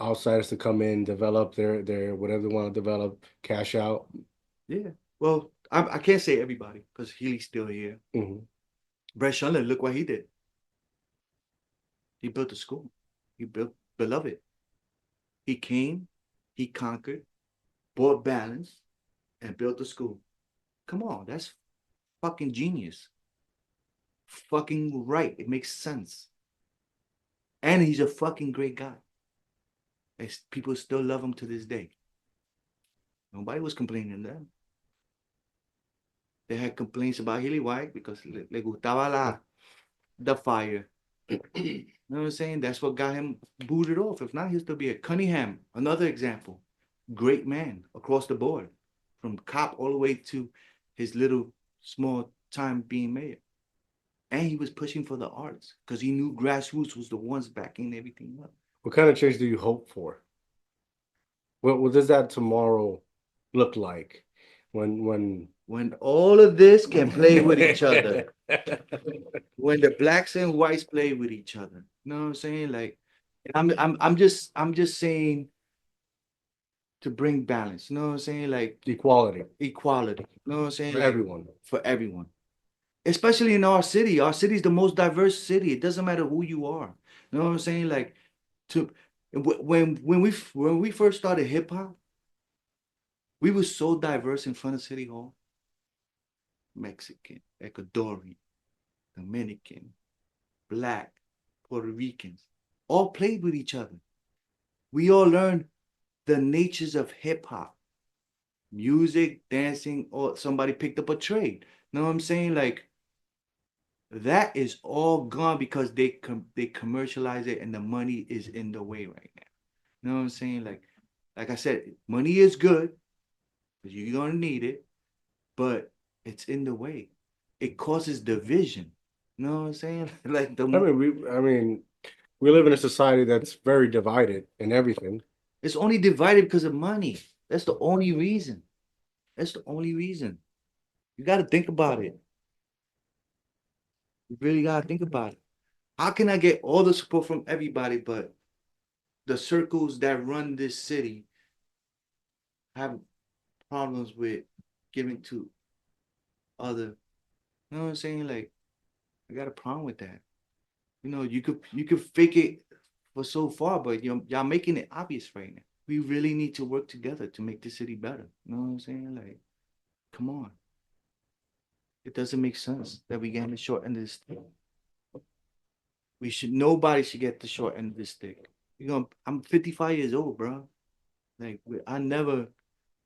A: outsiders to come in, develop their whatever they want to develop, cash out?
B: Yeah. Well, I can't say everybody because Healy's still here.
A: Mm-hmm.
B: Brett Shunler, look what he did. He built a school. He built Beloved. He came, he conquered, brought balance, and built a school. Come on, that's fucking genius. Fucking right. It makes sense. And he's a fucking great guy. People still love him to this day. Nobody was complaining then. They had complaints about Healy White because le gustaba the fire. You know what I'm saying? That's what got him booted off. If not, he'll still be at Cunningham. Another example. Great man across the board. From cop all the way to his little small time being mayor. And he was pushing for the arts because he knew grassroots was the ones backing everything up.
A: What kind of change do you hope for? What does that tomorrow look like when
B: all of this can play with each other? When the blacks and whites play with each other. You know what I'm saying? Like I'm just saying to bring balance. You know what I'm saying? Like
A: equality.
B: You know what I'm saying?
A: For everyone.
B: For everyone. Especially in our city. Our city is the most diverse city. It doesn't matter who you are. You know what I'm saying? Like when we first started hip hop, we were so diverse in front of City Hall. Mexican, Ecuadorian, Dominican, Black, Puerto Ricans, all played with each other. We all learned the natures of hip hop, music, dancing, or somebody picked up a trade. You know what I'm saying? Like that is all gone because they commercialize it and the money is in the way right now. You know what I'm saying? Like I said, money is good because you're gonna need it, but it's in the way. It causes division. You know what I'm saying? Like
A: we live in a society that's very divided in everything.
B: It's only divided because of money. That's the only reason. That's the only reason. You got to think about it. You really got to think about it. How can I get all the support from everybody, but the circles that run this city have problems with giving to other? You know what I'm saying? Like, I got a problem with that. You know, you could fake it for so far, but y'all making it obvious right now. We really need to work together to make the city better. You know what I'm saying? Like, come on. It doesn't make sense that we get the short end of the stick. Nobody should get the short end of the stick. I'm 55 years old, bro. Like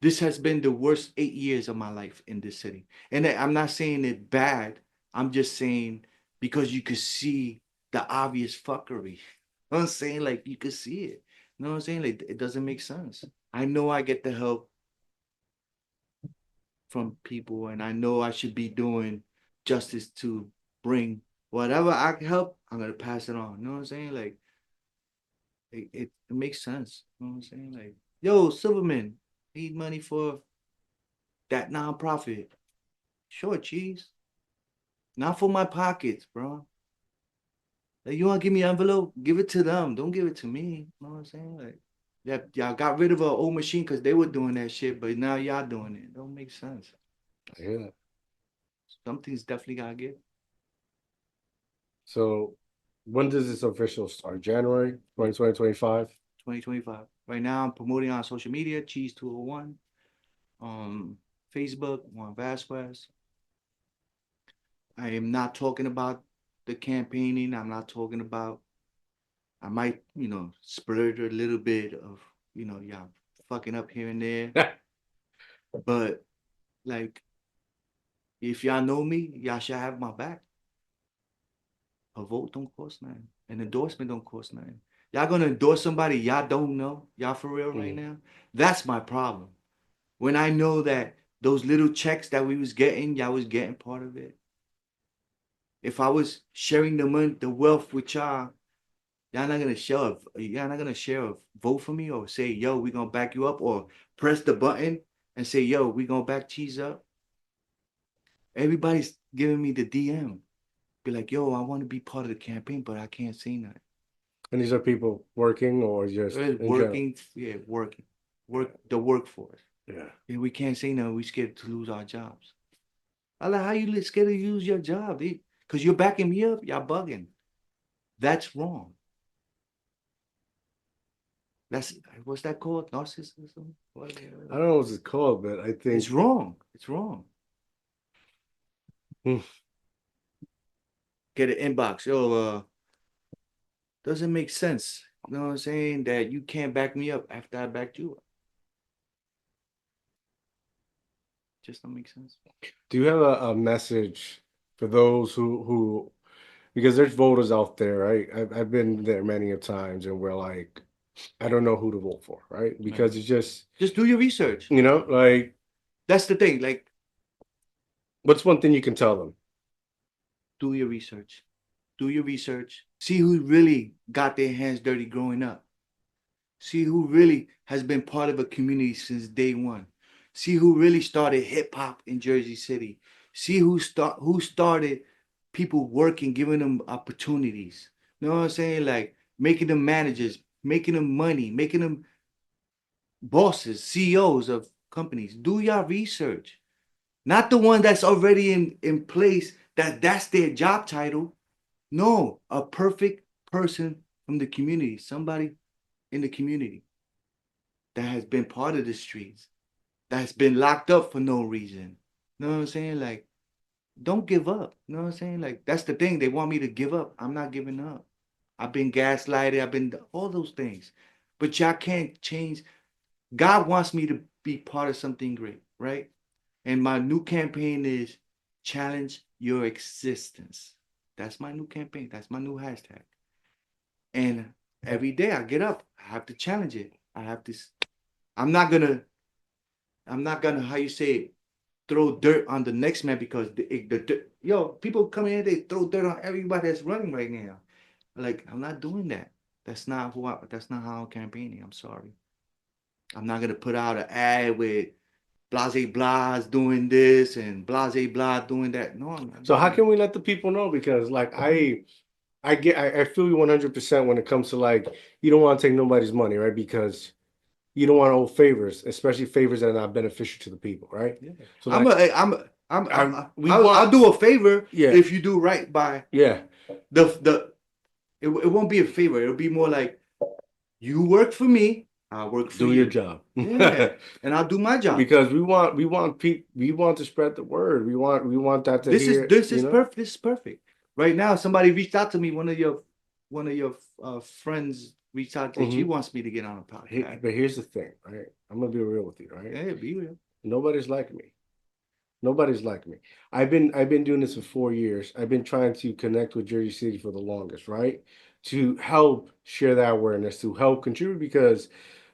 B: this has been the worst 8 years of my life in this city. And I'm not saying it bad. I'm just saying because you could see the obvious fuckery. You know what I'm saying? Like you could see it. You know what I'm saying? Like it doesn't make sense. I know I get the help from people and I know I should be doing justice to bring whatever I can help, I'm gonna pass it on. You know what I'm saying? Like it makes sense. You know what I'm saying? Like, yo, Silverman, need money for that nonprofit. Sure, cheese. Not for my pockets, bro. Like, you want to give me an envelope? Give it to them. Don't give it to me. You know what I'm saying? Like, yeah, y'all got rid of an old machine because they were doing that shit, but now y'all doing it. Don't make sense.
A: Yeah.
B: Something's definitely gotta give.
A: So when does this official start? January 2025?
B: 2025. Right now, I'm promoting on social media, Cheese 201, Facebook, Juan Vasquez. I am not talking about the campaigning. I'm not talking about, I might, splurge a little bit of, y'all fucking up here and there. But like, if y'all know me, y'all should have my back. A vote don't cost nothing. An endorsement don't cost nothing. Y'all gonna endorse somebody y'all don't know? Y'all for real right now? That's my problem. When I know that those little checks that we was getting, y'all was getting part of it. If I was sharing the money, the wealth with y'all not gonna share a vote for me or say, yo, we gonna back you up or press the button and say, yo, we gonna back Cheese up. Everybody's giving me the DM. Be like, yo, I want to be part of the campaign, but I can't say nothing.
A: And these are people working or just in general?
B: Working, yeah, working. The workforce.
A: Yeah.
B: And we can't say no, we scared to lose our jobs. I like how you scared to lose your job, because you're backing me up, y'all bugging. That's wrong. That's what's that called? Narcissism?
A: I don't know what it's called, but I think
B: It's wrong. It's wrong. Get an inbox. Yo, doesn't make sense. You know what I'm saying? That you can't back me up after I backed you up. Just don't make sense.
A: Do you have a message for those who because there's voters out there, right? I've been there many a times and we're like, I don't know who to vote for, right? Because it's
B: just do your research.
A: Like
B: That's the thing. Like,
A: what's one thing you can tell them?
B: do your research. Do your research. See who really got their hands dirty growing up. See who really has been part of a community since day one. See who really started hip hop in Jersey City. See who started people working, giving them opportunities. You know what I'm saying? Like making them managers, making them money, making them bosses, CEOs of companies. Do your research. Not the one that's already in place that's their job title. No, a perfect person from the community, somebody in the community that has been part of the streets, that's been locked up for no reason. You know what I'm saying? Like, don't give up. You know what I'm saying? Like, that's the thing. They want me to give up. I'm not giving up. I've been gaslighted. I've been all those things. But y'all can't change. God wants me to be part of something great, right? And my new campaign is challenge your existence. That's my new campaign. That's my new hashtag. And every day I get up, I have to challenge it. I have to. I'm not gonna. I'm not gonna. How you say it? Throw dirt on the next man because yo, people come in, they throw dirt on everybody that's running right now. Like I'm not doing that. That's not who I. That's not how I'm campaigning. I'm sorry. I'm not gonna put out an ad with blase blahs doing this and blase blah doing that. No, I'm not
A: So
B: doing
A: how
B: that.
A: can we let the people know? Because like I feel you 100% when it comes to like you don't want to take nobody's money, right? Because you don't want to owe favors, especially favors that are not beneficial to the people, right?
B: Yeah.
A: So like
B: I'll do a favor
A: yeah,
B: if you do right by
A: yeah.
B: it won't be a favor. It'll be more like you work for me, I'll work for
A: Do
B: you.
A: your job.
B: Yeah. And I'll do my job.
A: Because we want to spread the word. We want that to
B: This is
A: hear,
B: this is perfect. This is perfect. Right now, somebody reached out to me, one of your friends reached out to. She wants me to get on a podcast.
A: But here's the thing, right? I'm gonna be real with you, right?
B: Yeah, be real.
A: Nobody's like me. Nobody's like me. I've been doing this for 4 years. I've been trying to connect with Jersey City for the longest, right? To help share that awareness, to help contribute because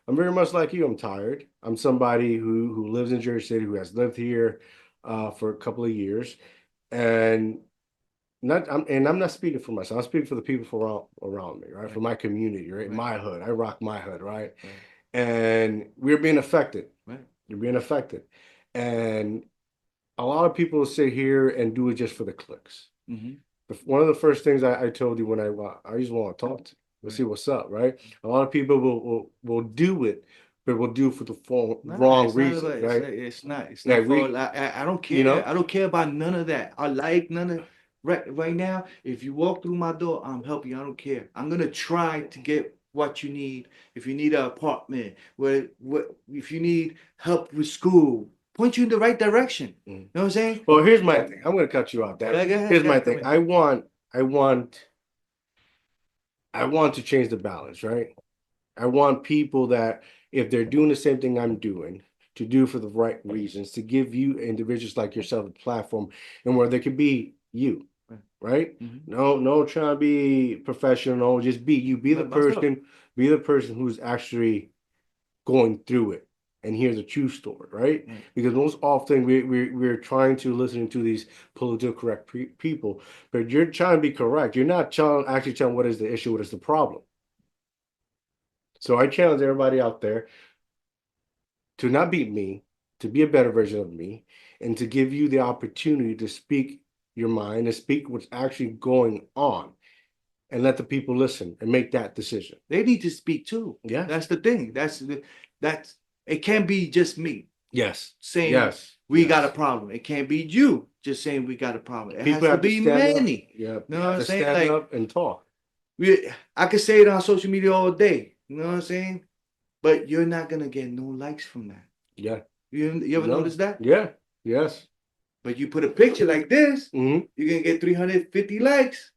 A: I'm very much like you. I'm tired. I'm somebody who lives in Jersey City, who has lived here for a couple of years, and I'm not speaking for myself. I'm speaking for the people around me, right? For my community, right? My hood. I rock my hood, right? And we're being affected.
B: Right.
A: You're being affected, and a lot of people sit here and do it just for the clicks. One of the first things I told you when I just want to talk to you. We'll see what's up, right? A lot of people will do it, but will do it for the wrong reason, right?
B: It's not. It's
A: Like
B: not for. I don't care.
A: you know,
B: I don't care about none of that. I like none of. Right now, if you walk through my door, I'm helping you. I don't care. I'm gonna try to get what you need. If you need an apartment, if you need help with school, point you in the right direction. You know what I'm saying?
A: Well, here's my thing. I'm gonna cut you off. Here's my thing. I want to change the balance, right? I want people that if they're doing the same thing I'm doing, to do for the right reasons, to give you individuals like yourself a platform and where they can be you, right? No, trying to be professional. Just be you. Be the person. Be the person who's actually going through it and hear the true story, right? Because most often we're trying to listen to these politically correct people, but you're trying to be correct. You're not actually telling what is the issue, what is the problem. So I challenge everybody out there to not beat me, to be a better version of me, and to give you the opportunity to speak your mind, to speak what's actually going on, and let the people listen and make that decision.
B: They need to speak too.
A: Yeah,
B: that's the thing. That's it. Can't be just me.
A: Yes,
B: saying we got a problem. It can't be you just saying we got a problem. It
A: people
B: has to be many.
A: Up. Yeah,
B: you know what I'm saying?
A: Stand
B: like
A: up and talk.
B: I could say it on social media all day. You know what I'm saying? But you're not gonna get no likes from that.
A: Yeah.
B: You ever notice that?
A: Yeah. Yes.
B: But you put a picture like this, you're gonna get 350 likes.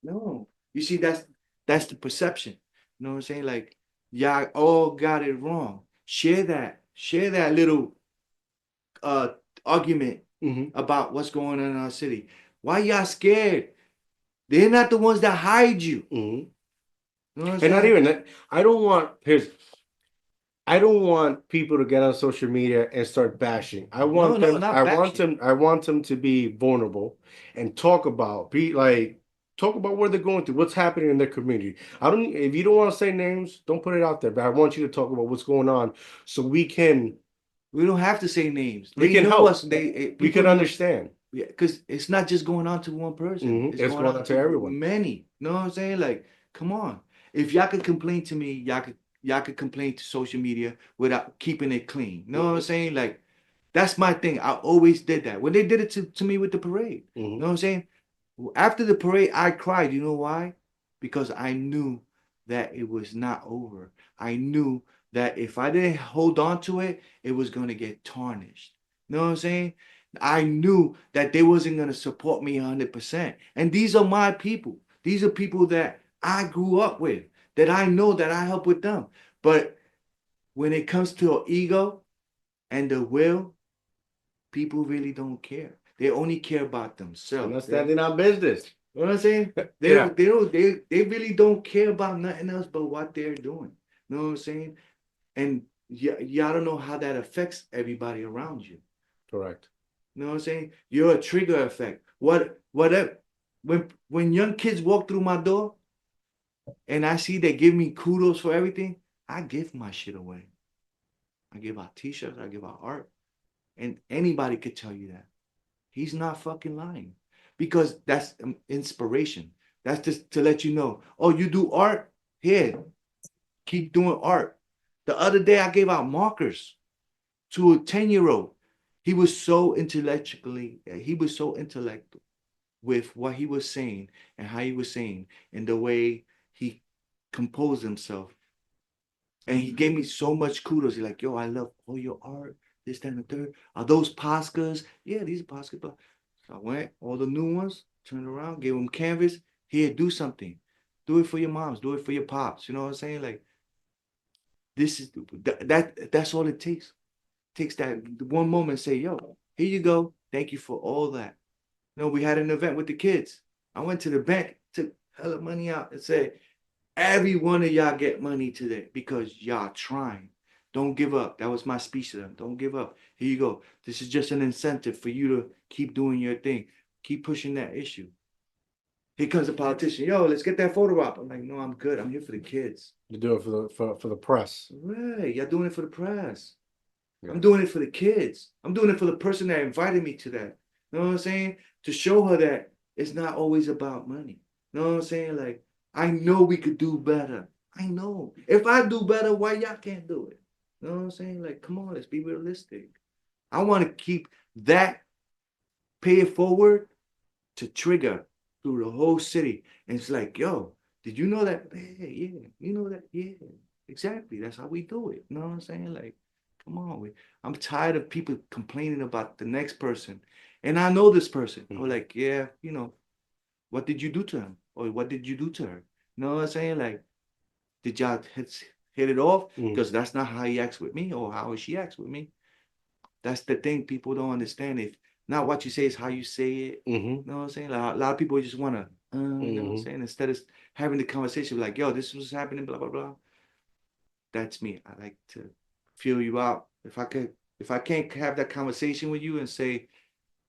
B: No. You see, that's the perception. You know what I'm saying? Like, y'all all got it wrong. Share that little argument about what's going on in our city. Why y'all scared? They're not the ones that hide you. You know what I'm saying?
A: Not even that. I don't want people to get on social media and start bashing. I want them to be vulnerable and talk about where they're going through, what's happening in their community. If you don't want to say names, don't put it out there, but I want you to talk about what's going on so we
B: don't have to say names.
A: We can help us. We can understand.
B: Yeah, because it's not just going on to one person.
A: It's going on to everyone.
B: Many. You know what I'm saying? Like, come on. If y'all could complain to me, y'all could complain to social media without keeping it clean. You know what I'm saying? Like, that's my thing. I always did that. When they did it to me with the parade. You know what I'm saying? After the parade, I cried. You know why? Because I knew that it was not over. I knew that if I didn't hold on to it, it was going to get tarnished. You know what I'm saying? I knew that they wasn't going to support me 100%. And these are my people. These are people that I grew up with, that I know that I help with them. But when it comes to ego and the will, people really don't care. They only care about themselves.
A: They're not standing on business.
B: You know what I'm saying? They really don't care about nothing else but what they're doing. You know what I'm saying? And y'all don't know how that affects everybody around you.
A: Correct.
B: You know what I'm saying? You're a trigger effect. Whatever. When young kids walk through my door and I see they give me kudos for everything, I give my shit away. I give out t-shirts, I give out art. And anybody could tell you that. He's not fucking lying. Because that's inspiration. That's just to let you know. Oh, you do art? Here. Keep doing art. The other day I gave out markers to a 10-year-old. He was so intellectual with what he was saying and how he was saying and the way he composed himself. And he gave me so much kudos. He's like, yo, I love all your art, this, that, and the third. Are those Poscas? Yeah, these are Poscas. So I went, all the new ones, turned around, gave him canvas. Here, do something. Do it for your moms. Do it for your pops. You know what I'm saying? Like this is that's all it takes. Takes that one moment and say, yo, here you go. Thank you for all that. You know, we had an event with the kids. I went to the bank, took hella money out and said, every one of y'all get money today because y'all trying. Don't give up. That was my speech to them. Don't give up. Here you go. This is just an incentive for you to keep doing your thing. Keep pushing that issue. Here comes a politician. Yo, let's get that photo op. I'm like, no, I'm good. I'm here for the kids.
A: You do it for the press.
B: Right. Y'all doing it for the press.
A: Yeah.
B: I'm doing it for the kids. I'm doing it for the person that invited me to that. You know what I'm saying? To show her that it's not always about money. You know what I'm saying? Like, I know we could do better. I know. If I do better, why y'all can't do it? You know what I'm saying? Like, come on, let's be realistic. I want to keep that pay it forward to trigger through the whole city. And it's like, yo, did you know that? Yeah, yeah. You know that? Yeah. Exactly. That's how we do it. You know what I'm saying? Like, come on. I'm tired of people complaining about the next person. And I know this person. I'm like, yeah, you know, what did you do to him? Or what did you do to her? You know what I'm saying? Like, did y'all hit it off? Because that's not how he acts with me or how she acts with me. That's the thing people don't understand. If not what you say is how you say it. You know what I'm saying? Like, a lot of people just want to, you know what I'm saying? Instead of having the conversation like, yo, this was happening, blah, blah, blah. That's me. I like to feel you out. If I can't have that conversation with you and say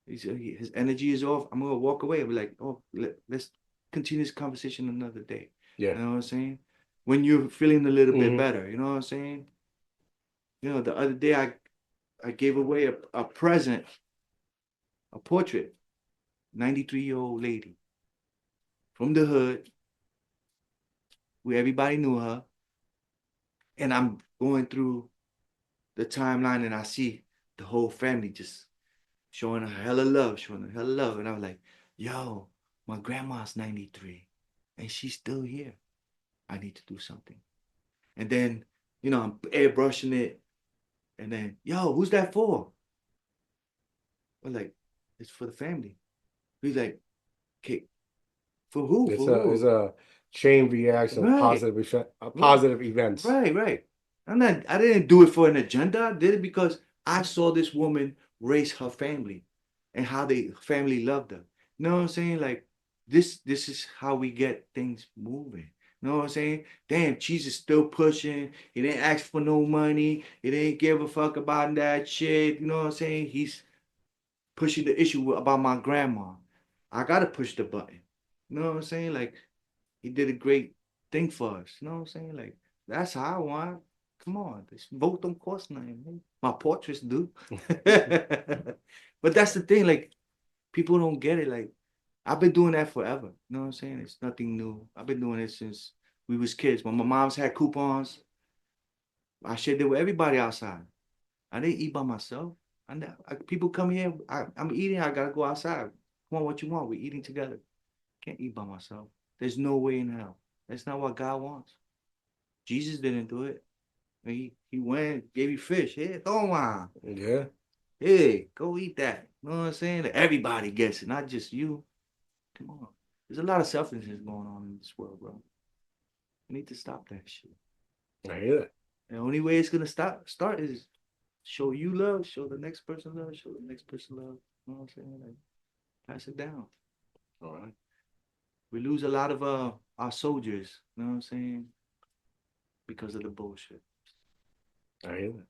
B: his energy is off, I'm gonna walk away. I'll be like, oh, let's continue this conversation another day.
A: Yeah.
B: You know what I'm saying? When you're feeling a little bit better, you know what I'm saying? You know, the other day I gave away a present, a portrait, 93-year-old lady from the hood, where everybody knew her. And I'm going through the timeline and I see the whole family just showing her hella love, showing her hella love. And I was like, yo, my grandma's 93 and she's still here. I need to do something. And then, you know, I'm airbrushing it. And then, yo, who's that for? I'm like, it's for the family. He's like, okay, for who?
A: It's
B: For
A: it's
B: who?
A: a chain reaction of
B: Right.
A: positive events.
B: Right. I didn't do it for an agenda. I did it because I saw this woman raise her family and how they family loved her. You know what I'm saying? Like this is how we get things moving. You know what I'm saying? Damn, Jesus still pushing. He didn't ask for no money. He didn't give a fuck about that shit. You know what I'm saying? He's pushing the issue about my grandma. I gotta push the button. You know what I'm saying? Like he did a great thing for us. You know what I'm saying? Like, that's how I want. Come on, this vote don't cost nothing. Man. My portraits do. But that's the thing, like, people don't get it. Like, I've been doing that forever. You know what I'm saying? It's nothing new. I've been doing it since we was kids. When my mom's had coupons, I shared it with everybody outside. I didn't eat by myself. People come here, I'm eating, I gotta go outside. Come on, what you want? We're eating together. Can't eat by myself. There's no way in hell. That's not what God wants. Jesus didn't do it. He went, gave you fish. Hey, toma.
A: Yeah.
B: Hey, go eat that. You know what I'm saying? Like, everybody gets it, not just you. Come on. There's a lot of selfishness going on in this world, bro. We need to stop that shit.
A: I hear that.
B: The only way it's gonna start is show you love, show the next person love, show the next person love. You know what I'm saying? Like, pass it down.
A: All right.
B: We lose a lot of our soldiers, you know what I'm saying? Because of the bullshit.
A: I hear that.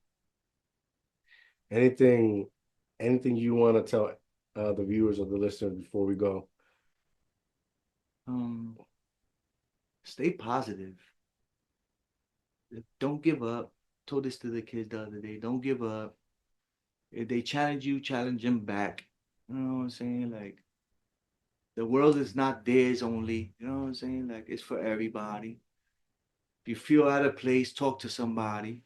A: Anything you want to tell the viewers or the listeners before we go?
B: Stay positive. Don't give up. Told this to the kids the other day. Don't give up. If they challenge you, challenge them back. You know what I'm saying? Like, the world is not theirs only. You know what I'm saying? Like, it's for everybody. If you feel out of place, talk to somebody.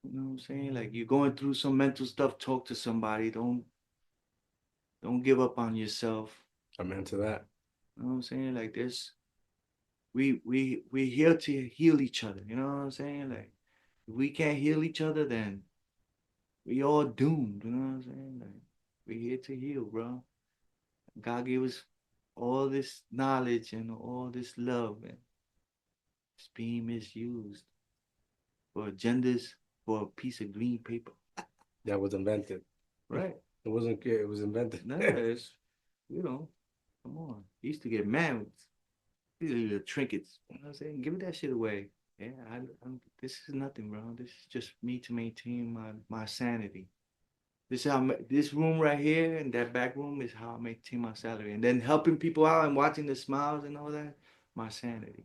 B: You know what I'm saying? Like, you're going through some mental stuff, talk to somebody. Don't give up on yourself.
A: I'm into that.
B: You know what I'm saying? Like, we're here to heal each other. You know what I'm saying? Like, if we can't heal each other, then we all doomed. You know what I'm saying? Like, we're here to heal, bro. God gave us all this knowledge and all this love, and it's being misused for agendas for a piece of green paper.
A: That was invented.
B: Right.
A: It wasn't. It was invented.
B: No, it's, come on. You used to get mad with these little trinkets. You know what I'm saying? Give that shit away. Yeah, this is nothing, bro. This is just me to maintain my sanity. This is how this room right here and that back room is how I maintain my salary. And then helping people out and watching the smiles and all that, my sanity.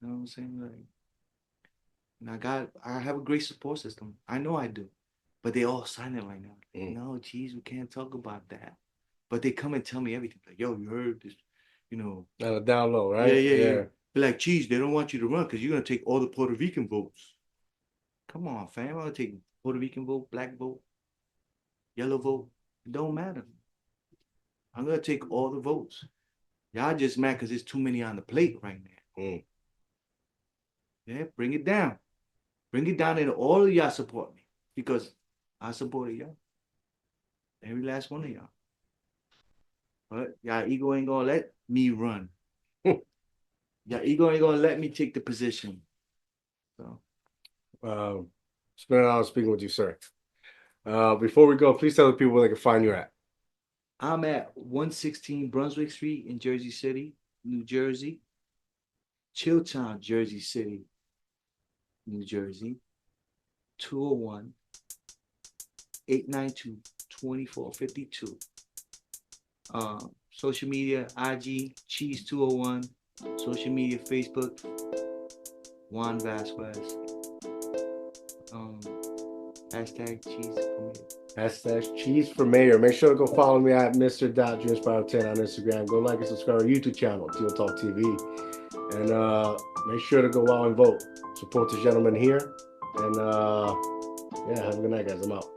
B: You know what I'm saying? Like, and I have a great support system. I know I do. But they all silent right now. No, geez, we can't talk about that. But they come and tell me everything. Like, yo, you heard this, you know.
A: Down low, right?
B: Yeah. But like, geez, they don't want you to run because you're gonna take all the Puerto Rican votes. Come on, fam. I'm gonna take Puerto Rican vote, black vote, yellow vote. It don't matter. I'm gonna take all the votes. Y'all just mad because there's too many on the plate right now. Yeah, bring it down. Bring it down and all of y'all support me. Because I supported y'all. Every last one of y'all. But y'all ego ain't gonna let me run. Y'all ego ain't gonna let me take the position. So
A: it's been an honor speaking with you, sir. Before we go, please tell the people where they can find you at.
B: I'm at 116 Brunswick Street in Jersey City, New Jersey. Chilltown, Jersey City, New Jersey. 201 892-2452. Social media, IG, Cheese201. Social media, Facebook, Juan Vasquez. Hashtag Cheese for Mayor.
A: Hashtag Cheese for Mayor. Make sure to go follow me at Mr.Dreamspire10 on Instagram. Go like and subscribe to our YouTube channel, DIOTALK TV. And make sure to go out and vote. Support the gentleman here. And yeah, have a good night, guys. I'm out.